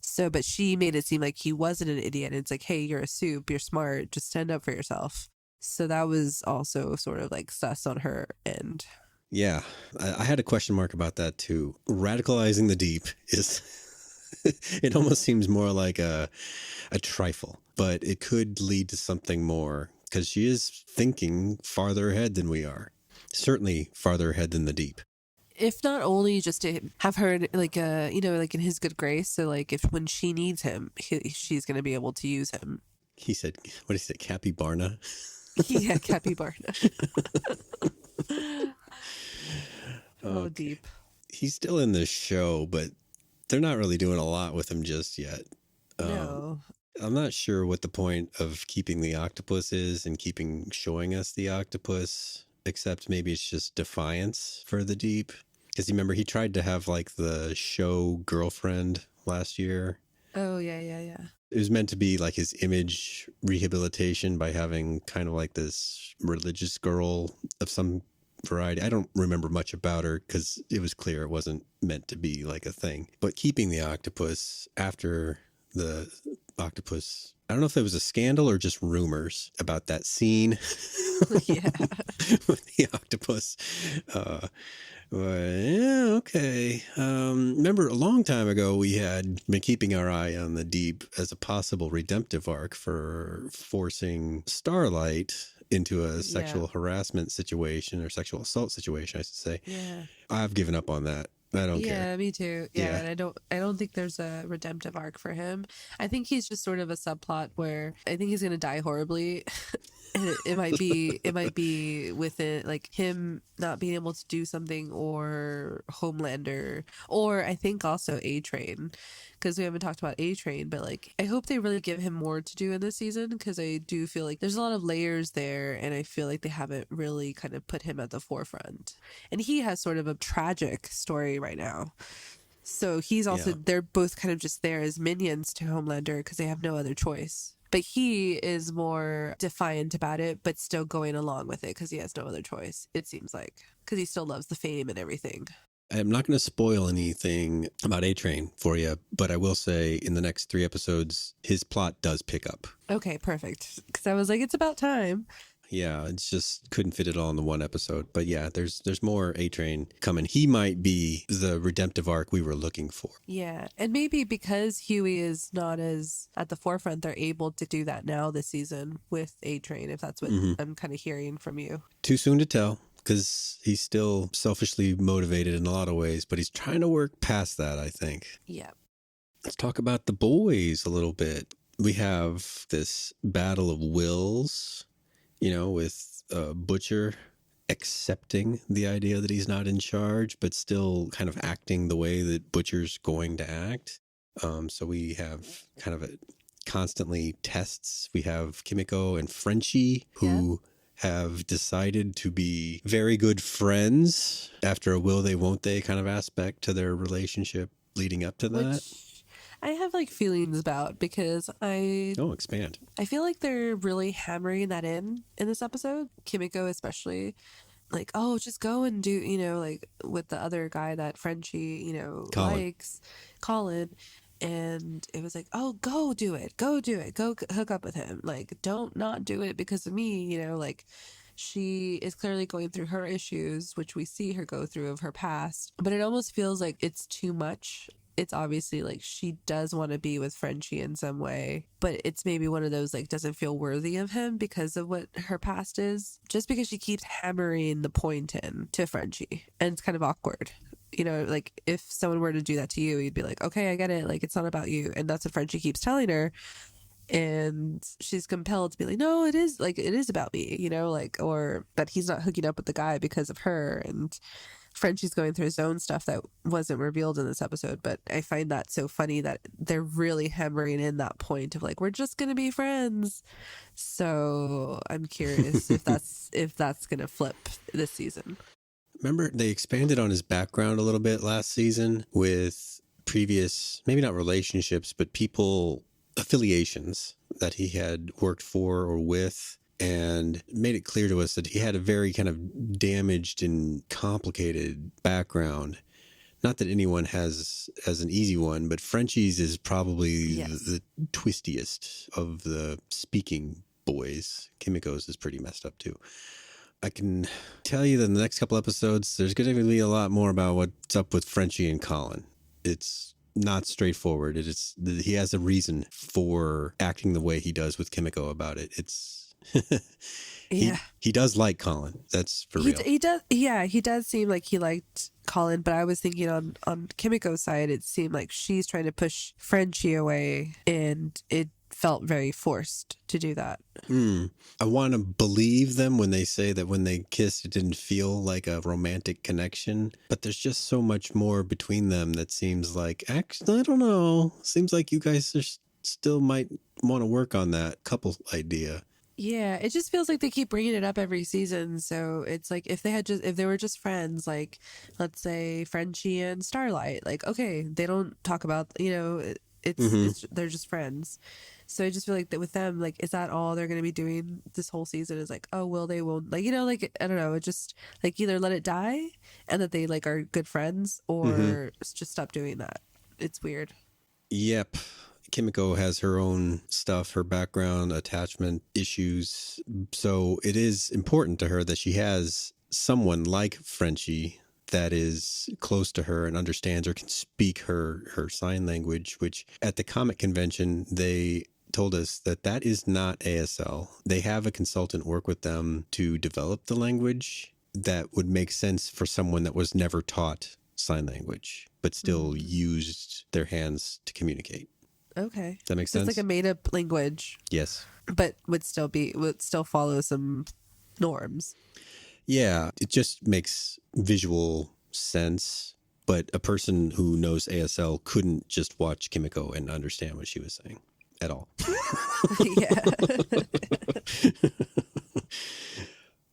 So, but she made it seem like he wasn't an idiot. It's like, hey, you're a soup, you're smart, just stand up for yourself. So that was also sort of like sus on her end. Yeah, I had a question mark about that too. Radicalizing the deep is, it almost seems more like a trifle, but it could lead to something more because she is thinking farther ahead than we are. Certainly farther ahead than the deep. If not only just to have her like, you know, like in his good grace. So like if when she needs him, she's going to be able to use him. He said, what did he say? Capybara? Yeah, capybara. Oh, deep. He's still in the show, but they're not really doing a lot with him just yet. No. I'm not sure what the point of keeping the octopus is and showing us the octopus, except maybe it's just defiance for the deep. Because remember, he tried to have like the show girlfriend last year. Oh, yeah. It was meant to be like his image rehabilitation by having kind of like this religious girl of some variety. I don't remember much about her because it was clear it wasn't meant to be like a thing. But keeping the octopus after the octopus, I don't know if it was a scandal or just rumors about that scene. Yeah. With the octopus. Yeah, okay. Remember a long time ago, we had been keeping our eye on the deep as a possible redemptive arc for forcing Starlight into a sexual harassment situation or sexual assault situation, I should say. Yeah. I've given up on that. I don't care. Yeah, me too. Yeah, and I don't think there's a redemptive arc for him. I think he's just sort of a subplot where I think he's gonna die horribly. And it might be with it like him not being able to do something, or Homelander, or I think also A-Train, because we haven't talked about A-Train, but like I hope they really give him more to do in this season, because I do feel like there's a lot of layers there, and I feel like they haven't really kind of put him at the forefront, and he has sort of a tragic story right now. So he's also, they're both kind of just there as minions to Homelander because they have no other choice. But he is more defiant about it, but still going along with it because he has no other choice, it seems like. Because he still loves the fame and everything. I'm not going to spoil anything about A-Train for you, but I will say in the next 3 episodes, his plot does pick up. Okay, perfect. Because I was like, it's about time. Yeah, it's just couldn't fit it all in the one episode. But yeah, there's more A-Train coming. He might be the redemptive arc we were looking for. Yeah, and maybe because Hughie is not as at the forefront, they're able to do that now this season with A-Train, if that's what I'm kind of hearing from you. Too soon to tell, because he's still selfishly motivated in a lot of ways, but he's trying to work past that, I think. Yeah. Let's talk about the boys a little bit. We have this battle of wills, you know, with Butcher accepting the idea that he's not in charge, but still kind of acting the way that Butcher's going to act. So we have kind of constantly tests. We have Kimiko and Frenchie, who have decided to be very good friends after a will they won't they kind of aspect to their relationship leading up to that. Which I have like feelings about, because expand. I feel like they're really hammering that in this episode, Kimiko especially. Like, oh, just go and do, you know, like with the other guy that Frenchie, you know, likes, Colin. And it was like, oh, go do it, go hook up with him. Like, don't not do it because of me, you know, like she is clearly going through her issues, which we see her go through of her past, but it almost feels like it's too much. It's obviously like she does want to be with Frenchie in some way, but it's maybe one of those like doesn't feel worthy of him because of what her past is, just because she keeps hammering the point in to Frenchie, and it's kind of awkward. You know, like if someone were to do that to you, you'd be like, okay, I get it. Like, it's not about you. And that's what Frenchie keeps telling her. And she's compelled to be like, no, it is about me, you know, like, or that he's not hooking up with the guy because of her. And Frenchie's going through his own stuff that wasn't revealed in this episode. But I find that so funny that they're really hammering in that point of like, we're just going to be friends. So I'm curious if that's going to flip this season. Remember, they expanded on his background a little bit last season with previous, maybe not relationships, but people, affiliations that he had worked for or with, and made it clear to us that he had a very kind of damaged and complicated background. Not that anyone has an easy one, but Frenchie's is probably the twistiest of the speaking boys. Kimiko's is pretty messed up too. I can tell you that in the next couple episodes, there's going to be a lot more about what's up with Frenchie and Colin. It's not straightforward. He has a reason for acting the way he does with Kimiko about it. It's he does like Colin. That's for real. He does. Yeah, he does seem like he liked Colin, but I was thinking on Kimiko's side, it seemed like she's trying to push Frenchie away, and it felt very forced to do that. I want to believe them when they say that when they kissed, it didn't feel like a romantic connection, but there's just so much more between them that seems like, actually, I don't know. Seems like you guys still might want to work on that couple idea. Yeah, it just feels like they keep bringing it up every season. So it's like if they were just friends, like let's say Frenchie and Starlight, like okay, they don't talk about, you know, it's they're just friends. So I just feel like that with them, like, is that all they're going to be doing this whole season? Is like, oh, well, they won't, like, you know, like, I don't know. It just like either let it die and that they like are good friends, or just stop doing that. It's weird. Yep. Kimiko has her own stuff, her background, attachment issues. So it is important to her that she has someone like Frenchie that is close to her and understands or can speak her sign language, which at the comic convention, they told us that that is not ASL. They have a consultant work with them to develop the language that would make sense for someone that was never taught sign language, but still used their hands to communicate. Okay. Does that make So sense? it's like a made up language, Yes. but would still follow some norms. Yeah, it just makes visual sense. But a person who knows ASL couldn't just watch Kimiko and understand what she was saying at all. Yeah.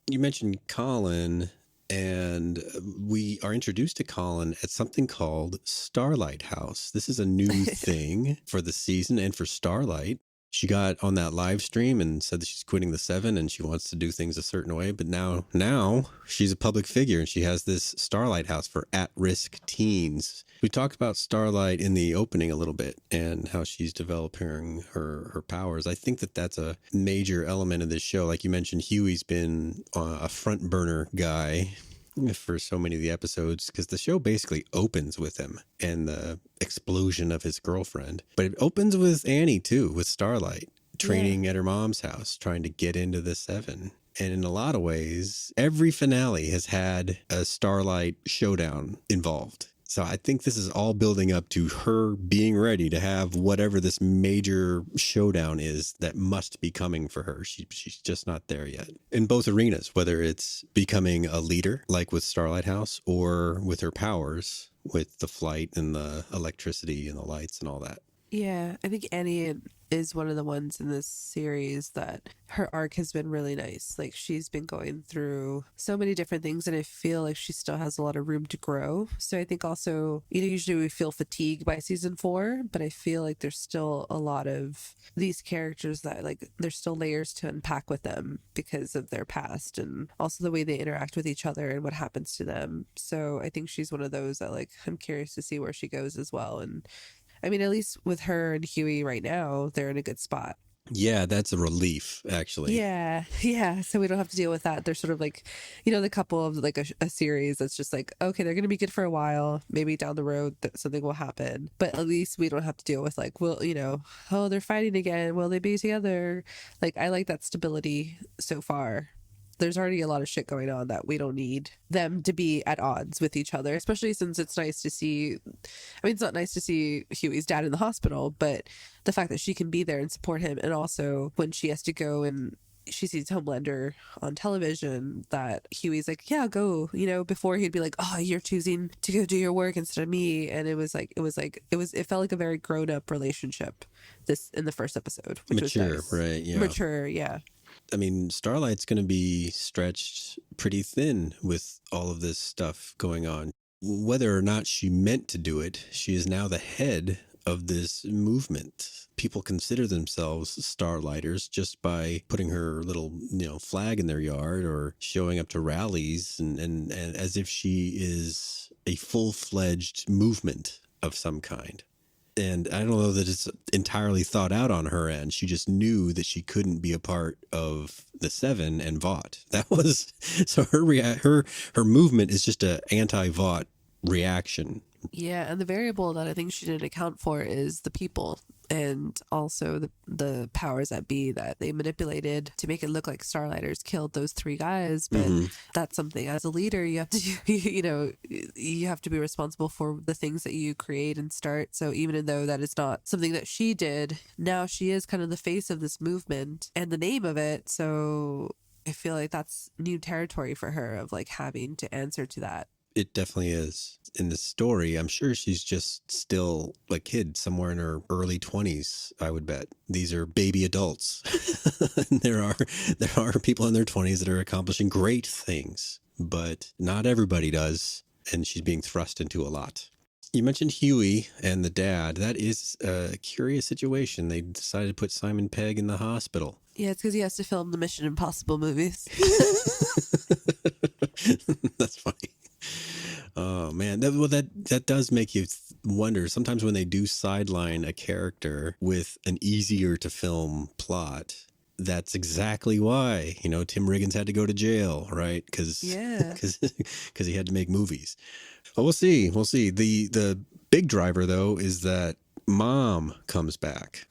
You mentioned Colin, and we are introduced to Colin at something called Starlight House. This is a new thing for the season and for Starlight. She got on that live stream and said that she's quitting the Seven and she wants to do things a certain way. But now she's a public figure and she has this Starlight House for at-risk teens. We talked about Starlight in the opening a little bit and how she's developing her powers. I think that that's a major element of this show. Like you mentioned, Hughie's been a front burner guy for so many of the episodes because the show basically opens with him and the explosion of his girlfriend. But it opens with Annie too, with Starlight training at her mom's house, trying to get into the Seven. And in a lot of ways, every finale has had a Starlight showdown involved. So I think this is all building up to her being ready to have whatever this major showdown is that must be coming for her. She's just not there yet. In both arenas, whether it's becoming a leader, like with Starlight House, or with her powers, with the flight and the electricity and the lights and all that. Yeah, I think Annie is one of the ones in this series that her arc has been really nice. Like she's been going through so many different things and I feel like she still has a lot of room to grow. So I think also, usually we feel fatigued by season 4, but I feel like there's still a lot of these characters that like there's still layers to unpack with them because of their past and also the way they interact with each other and what happens to them. So I think she's one of those that like I'm curious to see where she goes as well. And I mean, at least with her and Hughie right now, they're in a good spot. Yeah, that's a relief, actually. Yeah. So we don't have to deal with that. They're sort of like, the couple of like a series that's just like, okay, they're going to be good for a while. Maybe down the road something will happen. But at least we don't have to deal with like, well, oh, they're fighting again. Will they be together? Like, I like that stability so far. There's already a lot of shit going on that we don't need them to be at odds with each other, especially since it's nice to see. I mean, it's not nice to see Hughie's dad in the hospital, but the fact that she can be there and support him. And also when she has to go and she sees Homelander on television, that Hughie's like, yeah, go, before he'd be like, oh, you're choosing to go do your work instead of me. And it felt like a very grown up relationship this in the first episode, which Mature, was nice. right? Yeah. Mature. Yeah. I mean, Starlight's going to be stretched pretty thin with all of this stuff going on. Whether or not she meant to do it, she is now the head of this movement. People consider themselves Starlighters just by putting her little, flag in their yard or showing up to rallies and as if she is a full-fledged movement of some kind. And I don't know that it's entirely thought out on her end. She just knew that she couldn't be a part of the Seven and Vought. That was so her movement is just a anti-Vought reaction. Yeah, and the variable that I think she didn't account for is the people and also the powers that be that they manipulated to make it look like Starlighters killed those 3 guys. But that's something as a leader you have to do, you have to be responsible for the things that you create and start. So even though that is not something that she did, now she is kind of the face of this movement and the name of it. So I feel like that's new territory for her of like having to answer to that. It definitely is. In the story, I'm sure she's just still a kid somewhere in her early 20s, I would bet. These are baby adults. there are people in their 20s that are accomplishing great things, but not everybody does, and she's being thrust into a lot. You mentioned Hughie and the dad. That is a curious situation. They decided to put Simon Pegg in the hospital. Yeah, it's because he has to film the Mission Impossible movies. That's funny. Oh man, that does make you wonder. Sometimes when they do sideline a character with an easier to film plot, that's exactly why Tim Riggins had to go to jail, right? Because he had to make movies. Well, we'll see. The big driver though is that Mom comes back.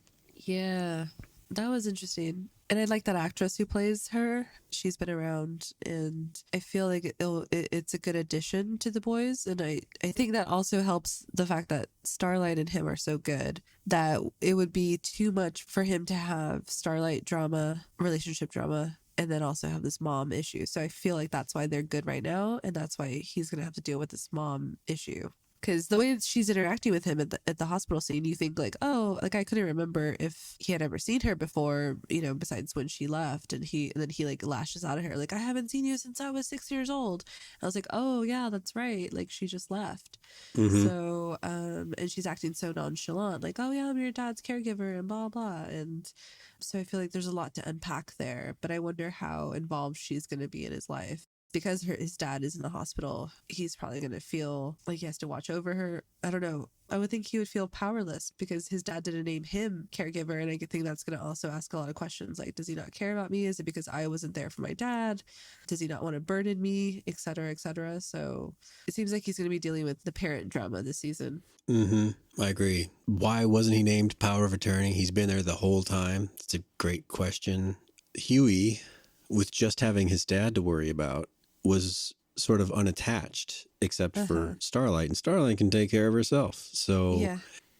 Yeah, that was interesting. And I like that actress who plays her. She's been around, and I feel like it's a good addition to the boys. And I think that also helps the fact that Starlight and him are so good that it would be too much for him to have Starlight drama, relationship drama, and then also have this mom issue. So I feel like that's why they're good right now, and that's why he's going to have to deal with this mom issue. Because the way that she's interacting with him at the hospital scene, you think like, oh, like I couldn't remember if he had ever seen her before, you know, besides when she left, and then he like lashes out at her like, I haven't seen you since I was 6 years old. I was like, oh yeah, that's right. Like she just left. Mm-hmm. So and she's acting so nonchalant, like, oh yeah, I'm your dad's caregiver and blah blah. And so I feel like there's a lot to unpack there, but I wonder how involved she's going to be in his life. Because his dad is in the hospital, he's probably going to feel like he has to watch over her. I don't know. I would think he would feel powerless because his dad didn't name him caregiver. And I think that's going to also ask a lot of questions. Like, does he not care about me? Is it because I wasn't there for my dad? Does he not want to burden me, et cetera, et cetera? So it seems like he's going to be dealing with the parent drama this season. Mm-hmm. I agree. Why wasn't he named power of attorney? He's been there the whole time. It's a great question. Hughie, with just having his dad to worry about, was sort of unattached except for Starlight, and Starlight can take care of herself. So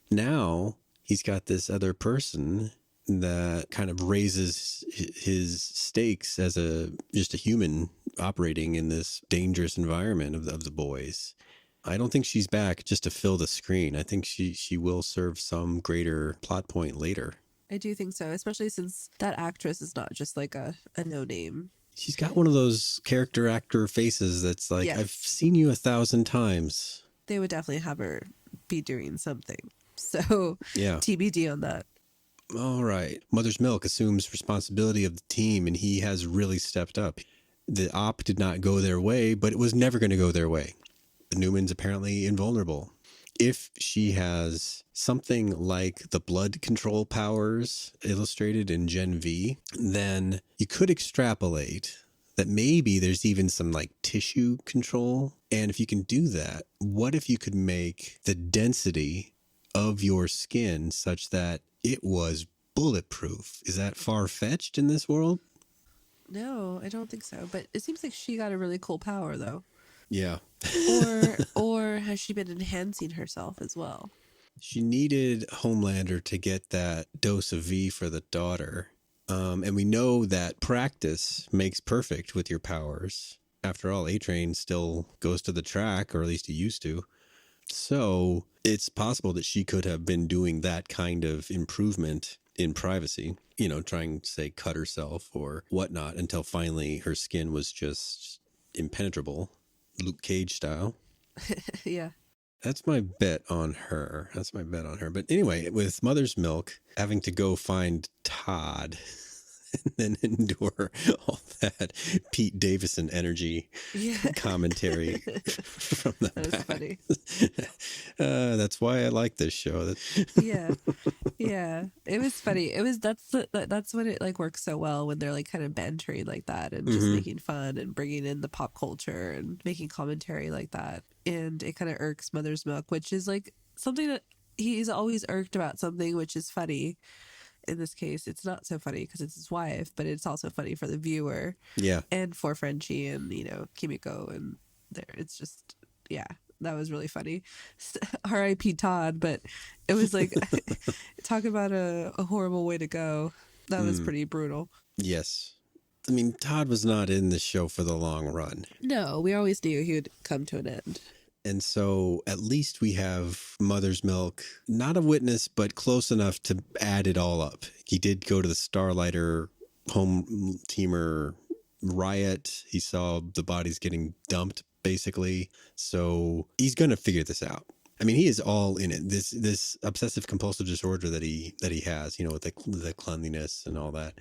now he's got this other person that kind of raises his stakes as just a human operating in this dangerous environment of the boys. I don't think she's back just to fill the screen. I think she will serve some greater plot point later. I do think so, especially since that actress is not just like a no-name. She's got one of those character actor faces that's like, I've seen you 1,000 times. They would definitely have her be doing something. So yeah, TBD on that. All right. Mother's Milk assumes responsibility of the team, and he has really stepped up. The op did not go their way, but it was never going to go their way. The Neuman's apparently invulnerable. If she has something like the blood control powers illustrated in Gen V, then you could extrapolate that maybe there's even some like tissue control. And if you can do that, what if you could make the density of your skin such that it was bulletproof? Is that far-fetched in this world? No, I don't think so. But it seems like she got a really cool power, though. Yeah. or has she been enhancing herself as well? She needed Homelander to get that dose of V for the daughter. And we know that practice makes perfect with your powers. After all, A-Train still goes to the track, or at least he used to. So it's possible that she could have been doing that kind of improvement in privacy, you know, trying to, say, cut herself or whatnot until finally her skin was just impenetrable. Luke Cage style. Yeah. That's my bet on her. But anyway, with Mother's Milk having to go find Todd and then endure all that Pete Davidson energy commentary from the That was back. funny. That's why I like this show. Yeah. It was funny. That's when it like works so well, when they're like kind of bantering like that and just making fun and bringing in the pop culture and making commentary like that. And it kind of irks Mother's Milk, which is like something that he's always irked about, something which is funny. In this case, it's not so funny because it's his wife, but it's also funny for the viewer. Yeah. And for Frenchie and, you know, Kimiko, and there. It's just, yeah, that was really funny. R.I.P. Todd, but it was like, talk about a horrible way to go. That was pretty brutal. Yes. I mean, Todd was not in the show for the long run. No, we always knew he would come to an end. And so at least we have Mother's Milk, not a witness, but close enough to add it all up. He did go to the Starlighter home teamer riot. He saw the bodies getting dumped, basically. So he's going to figure this out. I mean, he is all in it. This obsessive compulsive disorder that he has, you know, with the cleanliness and all that.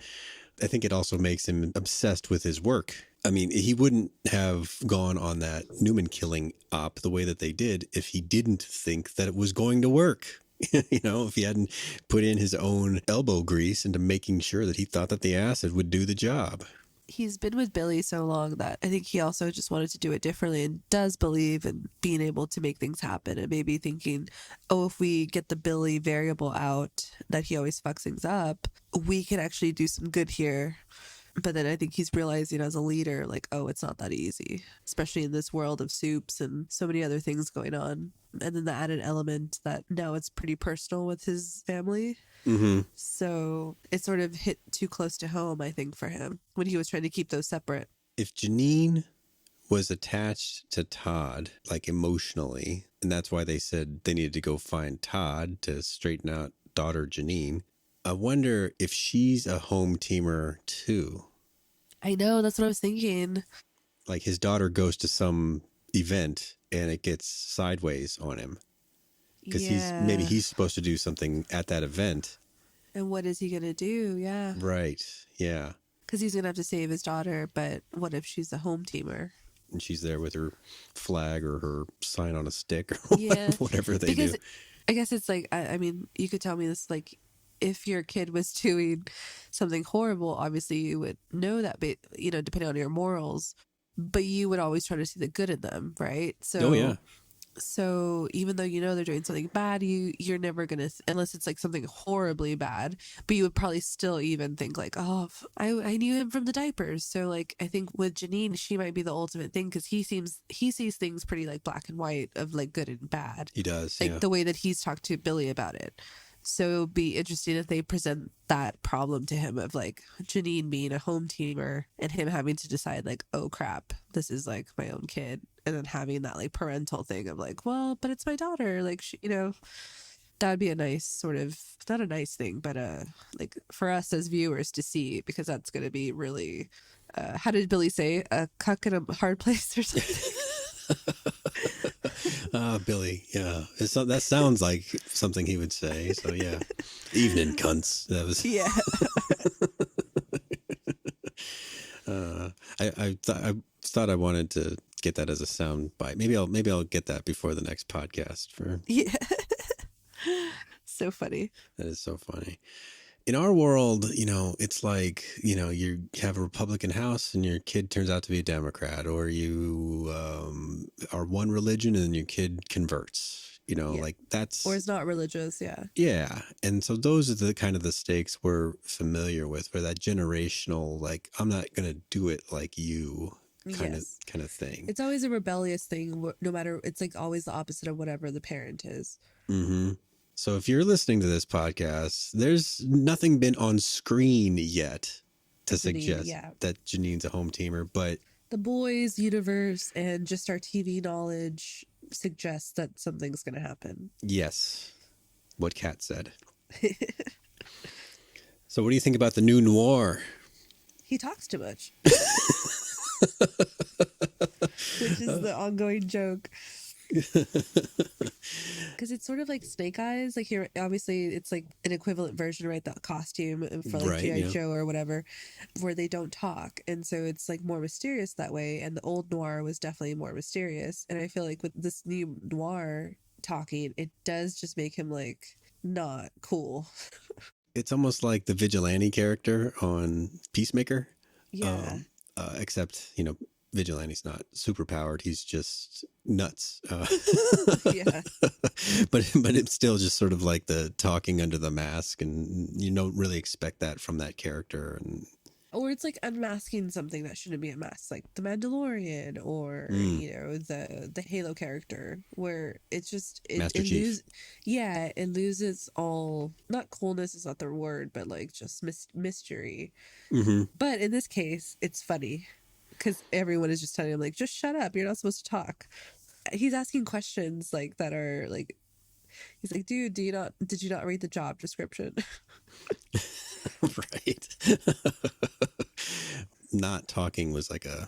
I think it also makes him obsessed with his work. I mean, he wouldn't have gone on that Neuman killing op the way that they did if he didn't think that it was going to work. You know, if he hadn't put in his own elbow grease into making sure that he thought that the acid would do the job. he's been with Billy so long that I think he also just wanted to do it differently and does believe in being able to make things happen, and maybe thinking, oh, if we get the Billy variable out that he always fucks things up, we can actually do some good here. But then I think he's realizing as a leader, like, oh, it's not that easy, especially in this world of soups and so many other things going on. And then the added element that now it's pretty personal with his family. Mm-hmm. So it sort of hit too close to home, I think, for him when he was trying to keep those separate. If Janine was attached to Todd, like emotionally, and that's why they said they needed to go find Todd to straighten out daughter Janine, I wonder if she's a home teamer too. I know, that's what I was thinking. Like his daughter goes to some event and it gets sideways on him. Because maybe he's supposed to do something at that event. And what is he going to do? Yeah. Right. Yeah. Because he's going to have to save his daughter, but what if she's a home teamer? And she's there with her flag or her sign on a stick or whatever they do. I guess it's like, I mean, you could tell me this, like, if your kid was doing something horrible, obviously you would know that, but, you know, depending on your morals, but you would always try to see the good in them, right? So, oh, yeah. So even though you know they're doing something bad, you're never going to, unless it's like something horribly bad, but you would probably still even think like, oh, I knew him from the diapers. So like, I think with Janine, she might be the ultimate thing because he sees things pretty like black and white of like good and bad. He does. Like the way that he's talked to Billy about it. So it would be interesting if they present that problem to him of like Janine being a home teamer and him having to decide like, oh crap, this is like my own kid. And then having that like parental thing of like, well, but it's my daughter. Like, she, you know, that would be a nice sort of, not a nice thing, but like for us as viewers to see, because that's going to be really, how did Billy say? A cuck in a hard place or something? Billy, yeah. That sounds like something he would say. So, yeah. Evening, cunts. That was... Yeah. I thought I wanted to get that as a sound bite. Maybe I'll get that before the next podcast. Yeah. So funny. That is so funny. In our world, you know, it's like, you know, you have a Republican house and your kid turns out to be a Democrat, or you are one religion and your kid converts, you know, like that's... Or is not religious, yeah. Yeah. And so those are the kind of the stakes we're familiar with, where that generational, like, I'm not going to do it like you kind of thing. It's always a rebellious thing, no matter, it's like always the opposite of whatever the parent is. Mm-hmm. So if you're listening to this podcast, there's nothing been on screen yet to suggest that Janine's a home teamer, but the boys universe and just our TV knowledge suggests that something's going to happen. Yes. What Kat said. So what do you think about the new noir? He talks too much. Which is the ongoing joke. Because it's sort of like Snake Eyes. Like here, obviously, it's like an equivalent version, right? That costume for like G.I. Joe or whatever, where they don't talk, and so it's like more mysterious that way. And the old noir was definitely more mysterious. And I feel like with this new noir talking, it does just make him like not cool. It's almost like the vigilante character on Peacemaker. Yeah. Except, you know, Vigilante's not super powered. He's just nuts. Yeah. But it's still just sort of like the talking under the mask, and you don't really expect that from that character. Or it's like unmasking something that shouldn't be a mask, like the Mandalorian, or you know, the Halo character, where it's just it loses all, not coolness is not the word, but like just mystery. Mm-hmm. But in this case, it's funny because everyone is just telling him like, just shut up, you're not supposed to talk. He's asking questions like that are like, he's like, dude, did you not read the job description? Right. Not talking was like a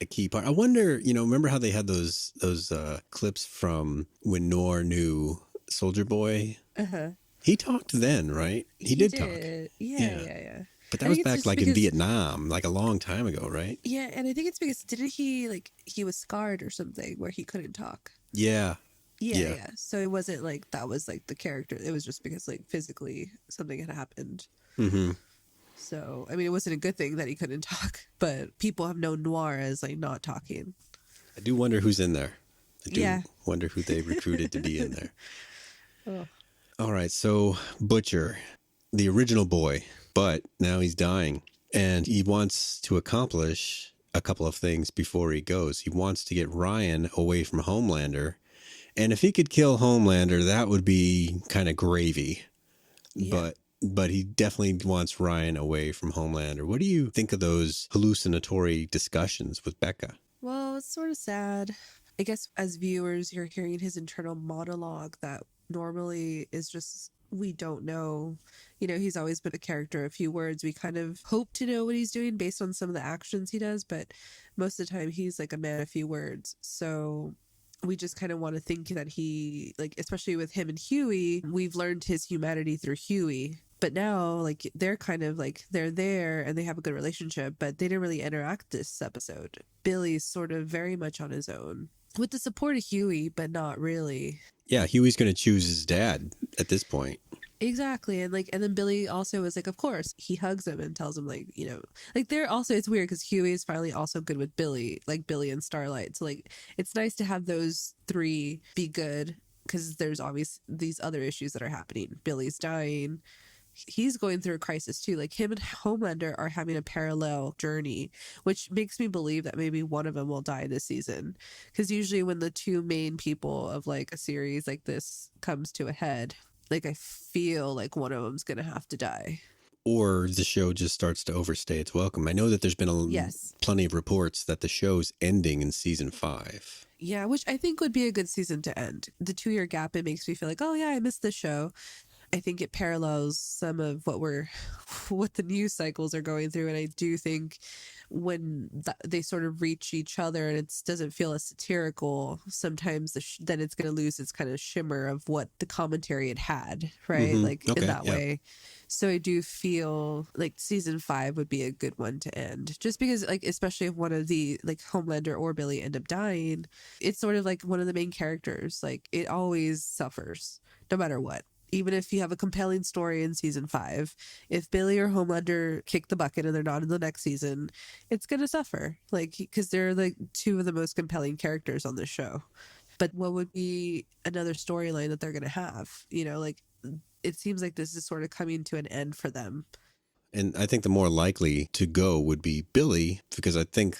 key part. I wonder, you know, remember how they had those clips from when Noir knew Soldier Boy? Uh-huh. He talked then, right? He did talk. Yeah. But that was back like in Vietnam, like a long time ago, right? Yeah, and I think it's because didn't he like he was scarred or something where he couldn't talk? Yeah. Yeah. So it wasn't like that was like the character. It was just because like physically something had happened. Mm-hmm. So, I mean, it wasn't a good thing that he couldn't talk, but people have known Noir as like not talking. I do wonder who's in there. I do Yeah. wonder who they recruited to be in there. Oh. All right, so Butcher, the original boy, but now he's dying, and he wants to accomplish a couple of things before he goes. He wants to get Ryan away from Homelander, and if he could kill Homelander, that would be kind of gravy. Yeah. But he definitely wants Ryan away from Homelander. What do you think of those hallucinatory discussions with Becca? Well, it's sort of sad. I guess as viewers, you're hearing his internal monologue that normally is just, we don't know. You know, he's always been a character, a few words. We kind of hope to know what he's doing based on some of the actions he does, but most of the time he's like a man of few words. So we just kind of want to think that he, like, especially with him and Hughie, we've learned his humanity through Hughie. But now, like, they're kind of like, they're there and they have a good relationship, but they didn't really interact this episode. Billy's sort of very much on his own with the support of Hughie, but not really. Yeah, Huey's going to choose his dad at this point. Exactly. And like, and then Billy also is like, of course, he hugs him and tells him, like, you know, like, they're also, it's weird because Huey is finally also good with Billy, like Billy and Starlight. So like, it's nice to have those three be good because there's obviously these other issues that are happening. Billy's dying. He's going through a crisis too. Like, him and Homelander are having a parallel journey, which makes me believe that maybe one of them will die this season. Because usually when the two main people of like a series like this comes to a head, like, I feel like one of them's gonna have to die. Or the show just starts to overstay its welcome. I know that there's been Yes. plenty of reports that the show's ending in season 5. Yeah, which I think would be a good season to end. The 2-year gap, it makes me feel like, oh yeah, I missed this show. I think it parallels some of what the news cycles are going through, and I do think when they sort of reach each other and it doesn't feel as satirical, sometimes then it's going to lose its kind of shimmer of what the commentary it had, right? Like, Okay, in that yeah. way. So I do feel like season 5 would be a good one to end, just because, like, especially if one of the, like, Homelander or Billy end up dying, it's sort of like one of the main characters, like, it always suffers no matter what. Even if you have a compelling story in season 5, if Billy or Homelander kick the bucket and they're not in the next season, it's going to suffer. Like, because they're like two of the most compelling characters on this show. But what would be another storyline that they're going to have? You know, like, it seems like this is sort of coming to an end for them. And I think the more likely to go would be Billy, because I think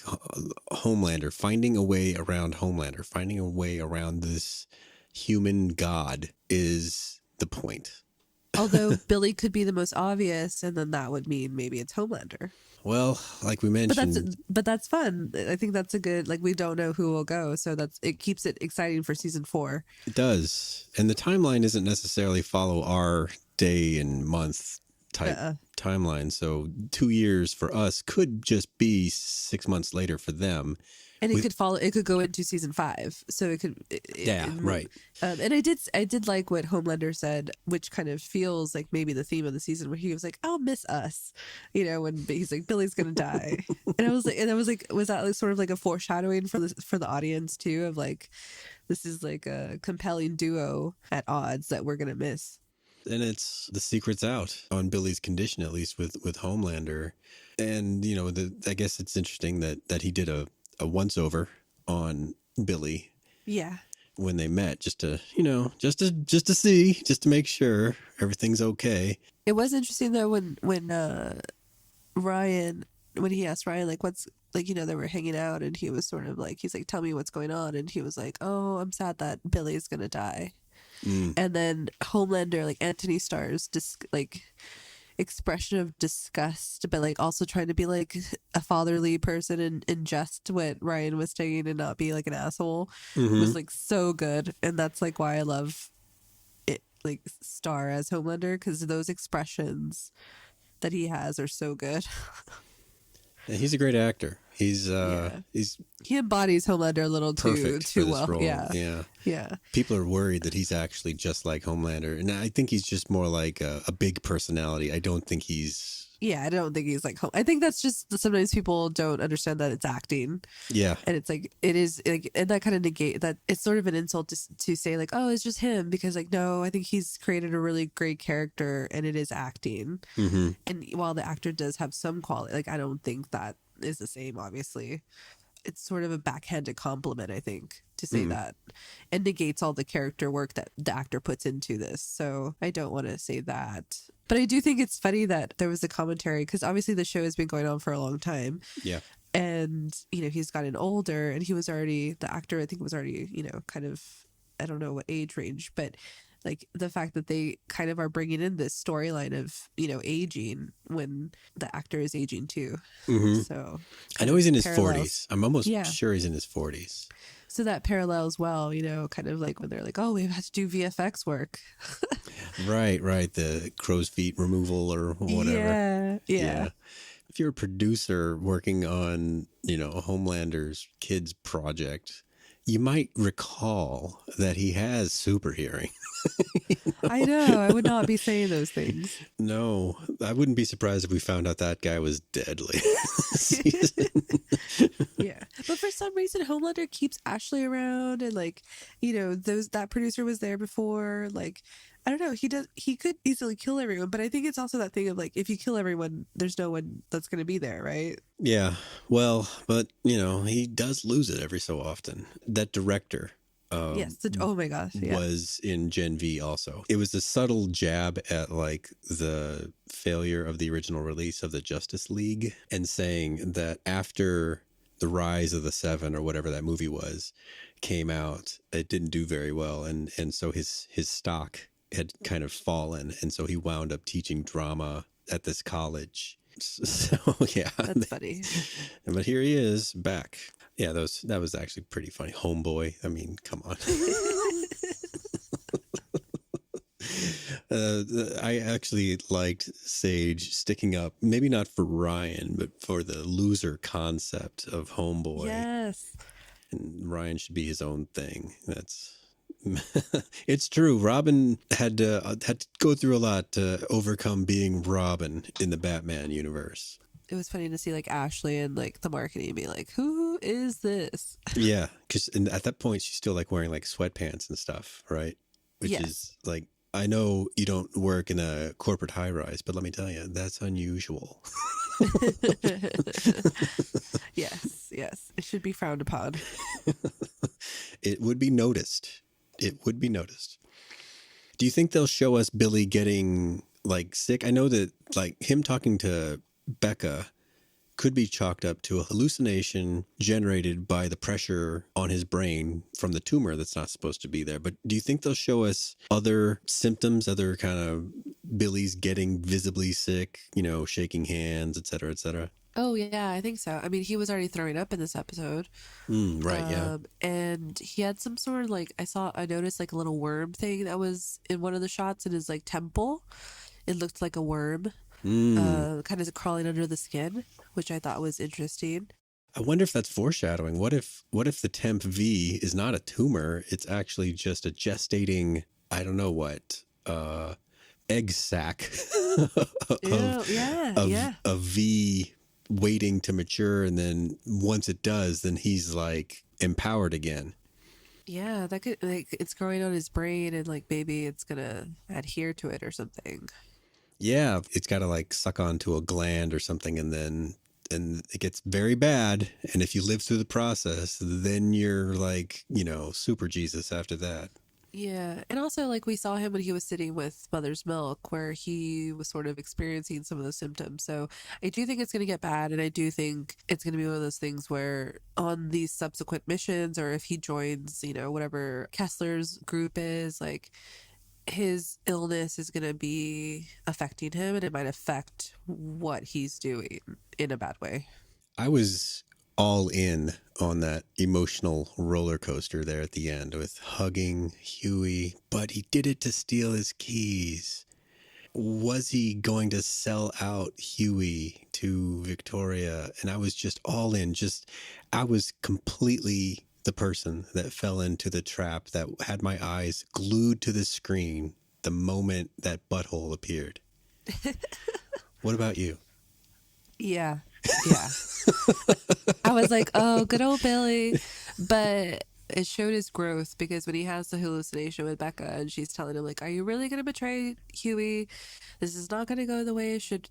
Homelander, finding a way around Homelander, finding a way around this human god is the point. Although Billy could be the most obvious, and then that would mean maybe it's Homelander. Well, like we mentioned, But that's fun. I think that's a good, like, we don't know who will go, so it keeps it exciting for season 4. it does. And the timeline isn't necessarily follow our day and month type timeline. So 2 years for us could just be 6 months later for them. And it could go into season 5. So it could. Right. And I did like what Homelander said, which kind of feels like maybe the theme of the season, where he was like, "I'll miss us," you know, when he's like, "Billy's gonna die," and I was like, was that like sort of like a foreshadowing for the audience too, of like, this is like a compelling duo at odds that we're gonna miss. And it's the secret's out on Billy's condition, at least with Homelander. And, you know, I guess it's interesting that he did a once over on Billy. Yeah. When they met, just to see, just to make sure everything's okay. It was interesting though when Ryan, when he asked Ryan, like, what's, like, you know, they were hanging out and he was sort of like, he's like, tell me what's going on. And he was like, oh, I'm sad that Billy's going to die. And then Homelander, like, Anthony Starr's expression of disgust, but like also trying to be like a fatherly person and ingest what Ryan was saying and not be like an asshole, was like so good. And that's like why I love it, like, Starr as Homelander, because those expressions that he has are so good. Yeah, he's a great actor. He's Yeah. he's He embodies Homelander a little perfect too for this well. role. Yeah. Yeah. People are worried that he's actually just like Homelander, and I think he's just more like a big personality. I don't think he's. Yeah, I don't think he's like I think that's just sometimes people don't understand that it's acting. Yeah. And it's like it is like, and that kind of negate that it's sort of an insult to say like, oh, it's just him, because like no, I think he's created a really great character and it is acting. Mm-hmm. And while the actor does have some quality, like I don't think that is the same, obviously. It's sort of a backhanded compliment, I think, to say that, and negates all the character work that the actor puts into this. So I don't want to say that. But I do think it's funny that there was a commentary, because obviously the show has been going on for a long time. Yeah. And, you know, he's gotten older, and he was already, the actor, I think, was already, you know, kind of, I don't know what age range, but like the fact that they kind of are bringing in this storyline of, you know, aging when the actor is aging too. Mm-hmm. So I know he's in his parallels. 40s. I'm almost sure he's in his 40s. So that parallels well, you know, kind of like when they're like, oh, we have to do VFX work. Right. The crow's feet removal or whatever. Yeah. If you're a producer working on, you know, Homelander's kids project, you might recall that he has super hearing. I know. I would not be saying those things. No, I wouldn't be surprised if we found out that guy was deadly. Yeah. But for some reason, Homelander keeps Ashley around, and like, you know, that producer was there before. Like, I don't know. He could easily kill everyone, but I think it's also that thing of like, if you kill everyone, there's no one that's going to be there, right? Yeah. Well, but you know, he does lose it every so often. That director. Yes. Oh my gosh. Yeah. Was in Gen V also. It was a subtle jab at like the failure of the original release of the Justice League, and saying that after the Rise of the Seven or whatever that movie was came out, it didn't do very well, and so his stock had kind of fallen, and so he wound up teaching drama at this college. So yeah, That's funny. But here he is back. Yeah, that was actually pretty funny. Homeboy. I mean, come on. I actually liked Sage sticking up, maybe not for Ryan, but for the loser concept of Homeboy. Yes. And Ryan should be his own thing. That's it's true. Robin had to go through a lot to overcome being Robin in the Batman universe. It was funny to see like Ashley and like the marketing be like, who is this? Yeah, because at that point she's still like wearing like sweatpants and stuff, right? Which is like, I know you don't work in a corporate high rise, but let me tell you, that's unusual. Yes. It should be frowned upon. It would be noticed. It would be noticed. Do you think they'll show us Billy getting like sick? I know that like him talking to Becca could be chalked up to a hallucination generated by the pressure on his brain from the tumor that's not supposed to be there. But do you think they'll show us other symptoms, other kind of Billy's getting visibly sick, you know, shaking hands, et cetera, et cetera? Oh, yeah, I think so. I mean, he was already throwing up in this episode. Right, yeah. And he had some sort of like, I noticed like a little worm thing that was in one of the shots in his like temple. It looked like a worm, kind of crawling under the skin, which I thought was interesting. I wonder if that's foreshadowing. What if the Temp V is not a tumor? It's actually just a gestating, I don't know what, egg sac of V waiting to mature, and then once it does, then he's like empowered again. Yeah, that could like it's growing on his brain, and like maybe it's gonna adhere to it or something. Yeah, it's got to like suck onto a gland or something, and it gets very bad. And if you live through the process, then you're like, you know, super Jesus after that. Yeah, and also like we saw him when he was sitting with Mother's Milk, where he was sort of experiencing some of those symptoms. So I do think it's going to get bad, and I do think it's going to be one of those things where on these subsequent missions, or if he joins, you know, whatever Kessler's group is, like his illness is going to be affecting him, and it might affect what he's doing in a bad way. I was all in on that emotional roller coaster there at the end with hugging Hughie, but he did it to steal his keys. was he going to sell out Hughie to Victoria? And I was just all in. I was completely the person that fell into the trap, that had my eyes glued to the screen the moment that butthole appeared. What about you? Yeah. Yeah. I was like, oh, good old Billy. But it showed his growth, because when he has the hallucination with Becca and she's telling him, like, are you really going to betray Hughie? This is not going to go the way it should.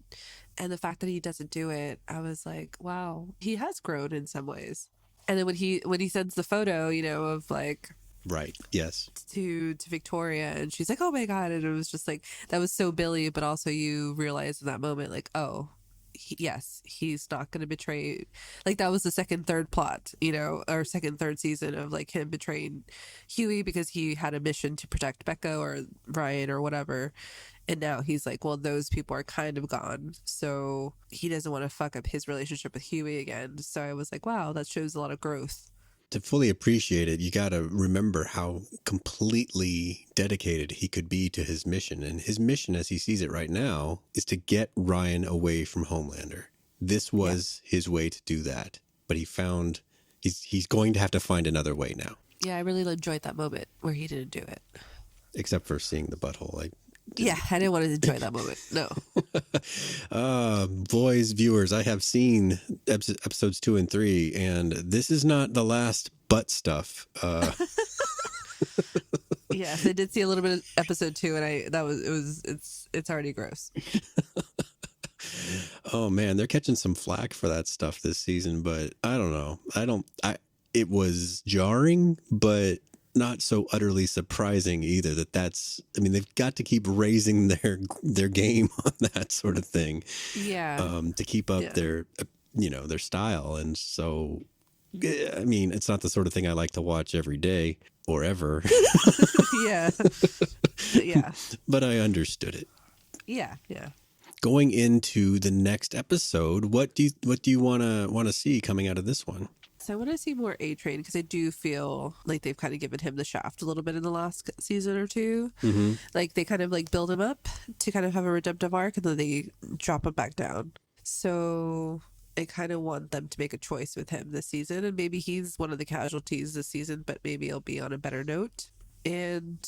And the fact that he doesn't do it, I was like, wow, he has grown in some ways. And then when he sends the photo, of like, Right. Yes. to Victoria, and she's like, oh my God. And it was just like, that was so Billy, but also you realize in that moment, like, oh, yes, he's not going to betray. Like, that was the second, third plot, or second, third season of like him betraying Hughie because he had a mission to protect Becca or Ryan or whatever. And now he's like, well, those people are kind of gone, so he doesn't want to fuck up his relationship with Hughie again. So I was like, wow, that shows a lot of growth. To fully appreciate it, you got to remember how completely dedicated he could be to his mission. And his mission, as he sees it right now, is to get Ryan away from Homelander. This was his way to do that. But he's going to have to find another way now. Yeah, I really enjoyed that moment where he didn't do it. Except for seeing the butthole. Yeah, I didn't want to enjoy that moment. No. Boys, viewers, I have seen episodes 2 and 3, and this is not the last butt stuff. Yes, I did see a little bit of episode 2, and it's already gross. Oh man, they're catching some flack for that stuff this season, but I don't know. It was jarring, but not so utterly surprising either. They've got to keep raising their game on that sort of thing. Yeah. To keep up their style. And so, it's not the sort of thing I like to watch every day or ever. Yeah. Yeah. But I understood it. Yeah. Yeah. Going into the next episode, what do you want to see coming out of this one? So I want to see more A-Train, because I do feel like they've kind of given him the shaft a little bit in the last season or two. Mm-hmm. Like, they kind of like build him up to kind of have a redemptive arc, and then they drop him back down. So I kind of want them to make a choice with him this season, and maybe he's one of the casualties this season, but maybe it'll be on a better note. And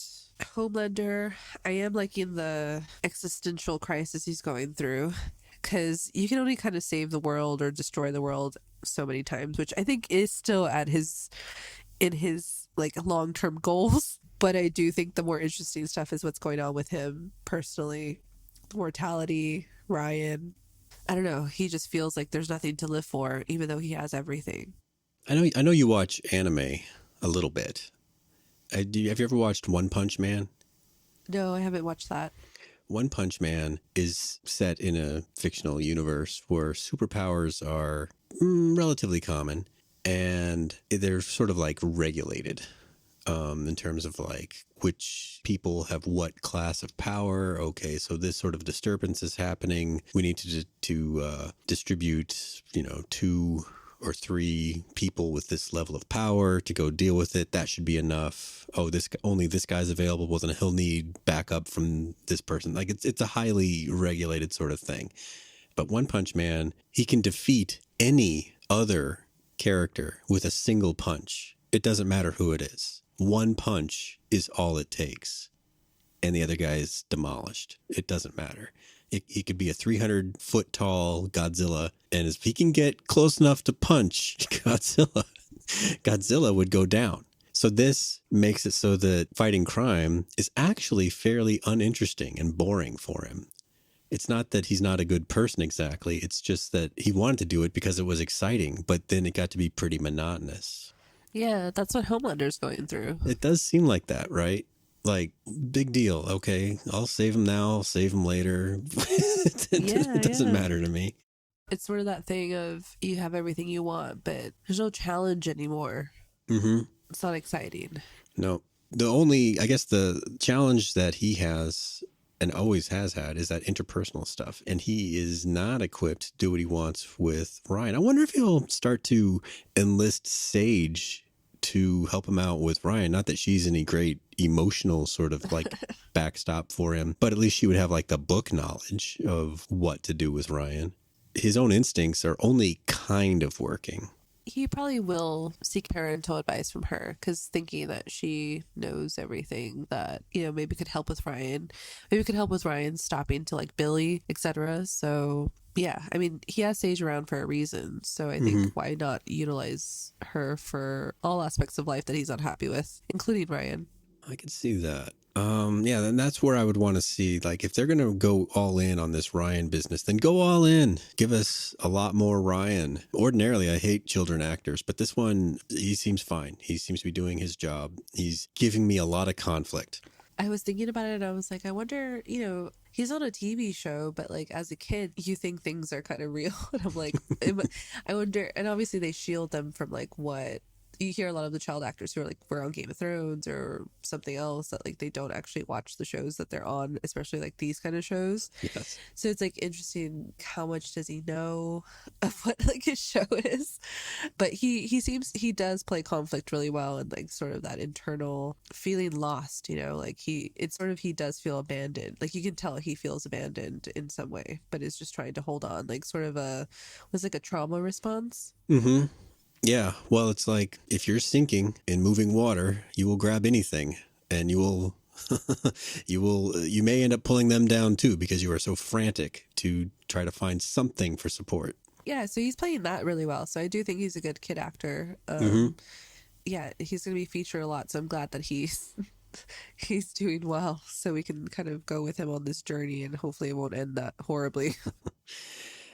Homelander, I am liking the existential crisis he's going through, because you can only kind of save the world or destroy the world so many times, which I think is still in his like long-term goals. But I do think the more interesting stuff is what's going on with him personally. The mortality, Ryan. I don't know. He just feels like there's nothing to live for, even though he has everything. I know you watch anime a little bit. Have you ever watched One Punch Man? No, I haven't watched that. One Punch Man is set in a fictional universe where superpowers are relatively common, and they're sort of like regulated in terms of like which people have what class of power. Okay, so this sort of disturbance is happening. We need to distribute, 2 or 3 people with this level of power to go deal with it. That should be enough. Oh, only this guy's available. Well, then he'll need backup from this person. Like it's a highly regulated sort of thing. But One Punch Man, he can defeat any other character with a single punch. It doesn't matter who it is. One punch is all it takes, and the other guy is demolished. It doesn't matter. He could be a 300-foot tall Godzilla, and if he can get close enough to punch Godzilla would go down. So this makes it so that fighting crime is actually fairly uninteresting and boring for him. It's not that he's not a good person exactly. It's just that he wanted to do it because it was exciting, but then it got to be pretty monotonous. Yeah, that's what Homelander's going through. It does seem like that, right? Like, big deal. Okay, I'll save him now, I'll save him later. It doesn't matter to me. It's sort of that thing of you have everything you want, but there's no challenge anymore. Mm-hmm. It's not exciting. No. I guess the challenge that he has and always has had is that interpersonal stuff. And he is not equipped to do what he wants with Ryan. I wonder if he'll start to enlist Sage to help him out with Ryan. Not that she's any great emotional sort of like backstop for him, but at least she would have like the book knowledge of what to do with Ryan. His own instincts are only kind of working. He probably will seek parental advice from her because thinking that she knows everything that, maybe could help with Ryan. Maybe could help with Ryan stopping to like Billy, etc. So, yeah, I mean, he has Sage around for a reason. So I think why not utilize her for all aspects of life that he's unhappy with, including Ryan. I could see that. Yeah, then that's where I would want to see, like, if they're going to go all in on this Ryan business, then go all in. Give us a lot more Ryan. Ordinarily, I hate children actors, but this one, he seems fine. He seems to be doing his job. He's giving me a lot of conflict. I was thinking about it and I was like, I wonder, he's on a TV show, but like as a kid, you think things are kind of real. And I'm like, I wonder, and obviously they shield them from like what you hear a lot of the child actors who are like, we're on Game of Thrones or something else, that like they don't actually watch the shows that they're on, especially like these kind of shows. Yes. So it's like interesting, how much does he know of what like his show is? But he does play conflict really well, and like sort of that internal feeling lost, like he does feel abandoned. Like you can tell he feels abandoned in some way, but is just trying to hold on, like sort of a trauma response. Mm-hmm. Yeah, well, it's like if you're sinking in moving water, you will grab anything, and you will, you may end up pulling them down too, because you are so frantic to try to find something for support. Yeah, so he's playing that really well. So I do think he's a good kid actor. Yeah, he's going to be featured a lot. So I'm glad that he's doing well. So we can kind of go with him on this journey, and hopefully it won't end that horribly.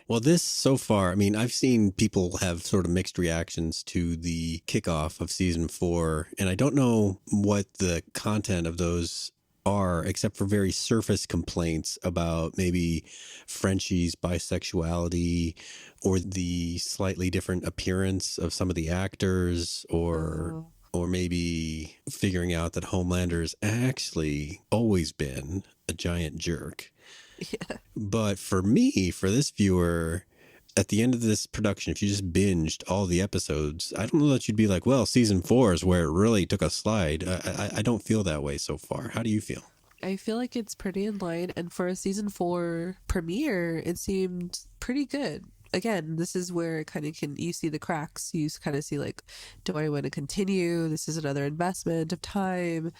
Well, this so far, I mean, I've seen people have sort of mixed reactions to the kickoff of season 4, and I don't know what the content of those are, except for very surface complaints about maybe Frenchie's bisexuality or the slightly different appearance of some of the actors, or maybe figuring out that Homelander's actually always been a giant jerk. Yeah. But for me, for this viewer, at the end of this production, if you just binged all the episodes, I don't know that you'd be like, well, season 4 is where it really took a slide. I don't feel that way so far. How do you feel? I feel like it's pretty in line. And for a season 4 premiere, it seemed pretty good. Again, this is where kind of you see the cracks. You kind of see like, do I want to continue? This is another investment of time.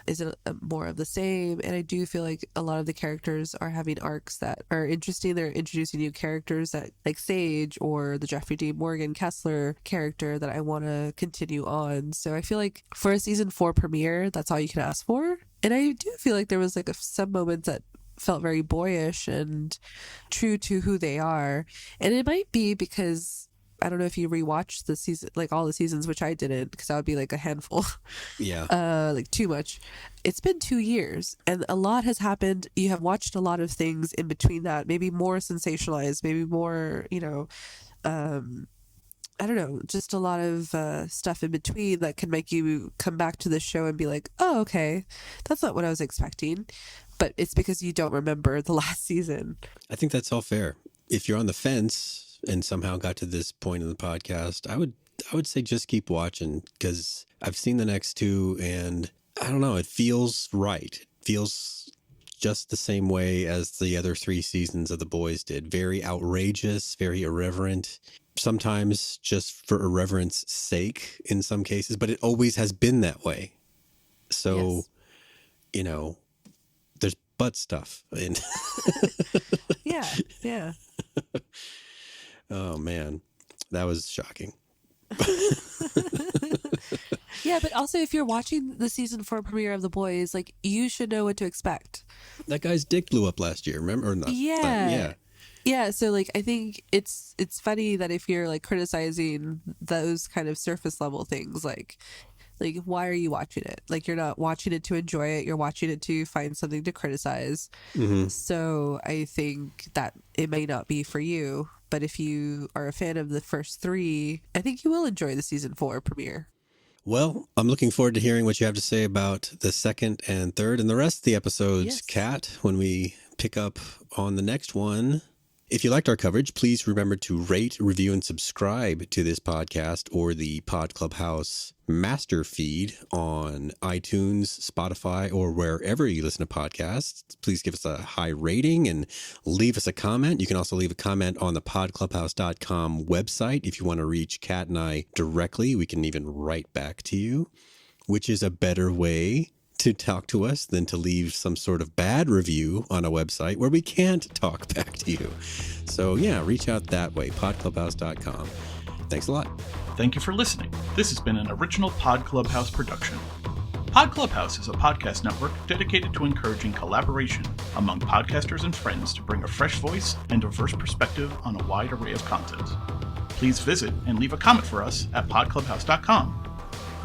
Is it more of the same? And I do feel like a lot of the characters are having arcs that are interesting. They're introducing new characters that, like Sage or the Jeffrey D. Morgan Kessler character, that I want to continue on. So I feel like for a season 4 premiere, that's all you can ask for. And I do feel like there was like some moments that felt very boyish and true to who they are. And it might be because, I don't know if you rewatched the season, like all the seasons, which I didn't, because that would be like a handful. Yeah. Like too much. It's been 2 years and a lot has happened. You have watched a lot of things in between that, maybe more sensationalized, maybe more, I don't know, just a lot of stuff in between that can make you come back to the show and be like, oh, okay, that's not what I was expecting. But it's because you don't remember the last season. I think that's all fair. If you're on the fence and somehow got to this point in the podcast, I would say just keep watching, because I've seen the next 2 and I don't know, it feels right. It feels just the same way as the other 3 seasons of The Boys did. Very outrageous, very irreverent, sometimes just for irreverence sake in some cases, but it always has been that way. So, Yes. There's butt stuff. And Yeah. Oh man, that was shocking. Yeah, but also if you're watching the season 4 premiere of The Boys, like you should know what to expect. That guy's dick blew up last year, remember? Or not? Yeah. Yeah, so like I think it's funny that if you're like criticizing those kind of surface level things, like why are you watching it? Like you're not watching it to enjoy it, you're watching it to find something to criticize. Mm-hmm. So I think that it may not be for you, but if you are a fan of the first 3, I think you will enjoy the season 4 premiere. Well, I'm looking forward to hearing what you have to say about the 2nd and 3rd and the rest of the episodes, Yes. Kat, when we pick up on the next one. If you liked our coverage, please remember to rate, review, and subscribe to this podcast or the Pod Clubhouse master feed on iTunes, Spotify, or wherever you listen to podcasts. Please give us a high rating and leave us a comment. You can also leave a comment on the podclubhouse.com website if you want to reach Kat and I directly. We can even write back to you, which is a better way to talk to us than to leave some sort of bad review on a website where we can't talk back to you. So yeah, reach out that way, podclubhouse.com. Thanks a lot. Thank you for listening. This has been an original Pod Clubhouse production. Pod Clubhouse is a podcast network dedicated to encouraging collaboration among podcasters and friends to bring a fresh voice and diverse perspective on a wide array of content. Please visit and leave a comment for us at podclubhouse.com.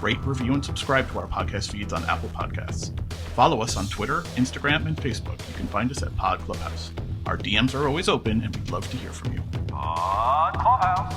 Rate, review, and subscribe to our podcast feeds on Apple Podcasts. Follow us on Twitter, Instagram, and Facebook. You can find us at Pod Clubhouse. Our DMs are always open, and we'd love to hear from you. Pod Clubhouse.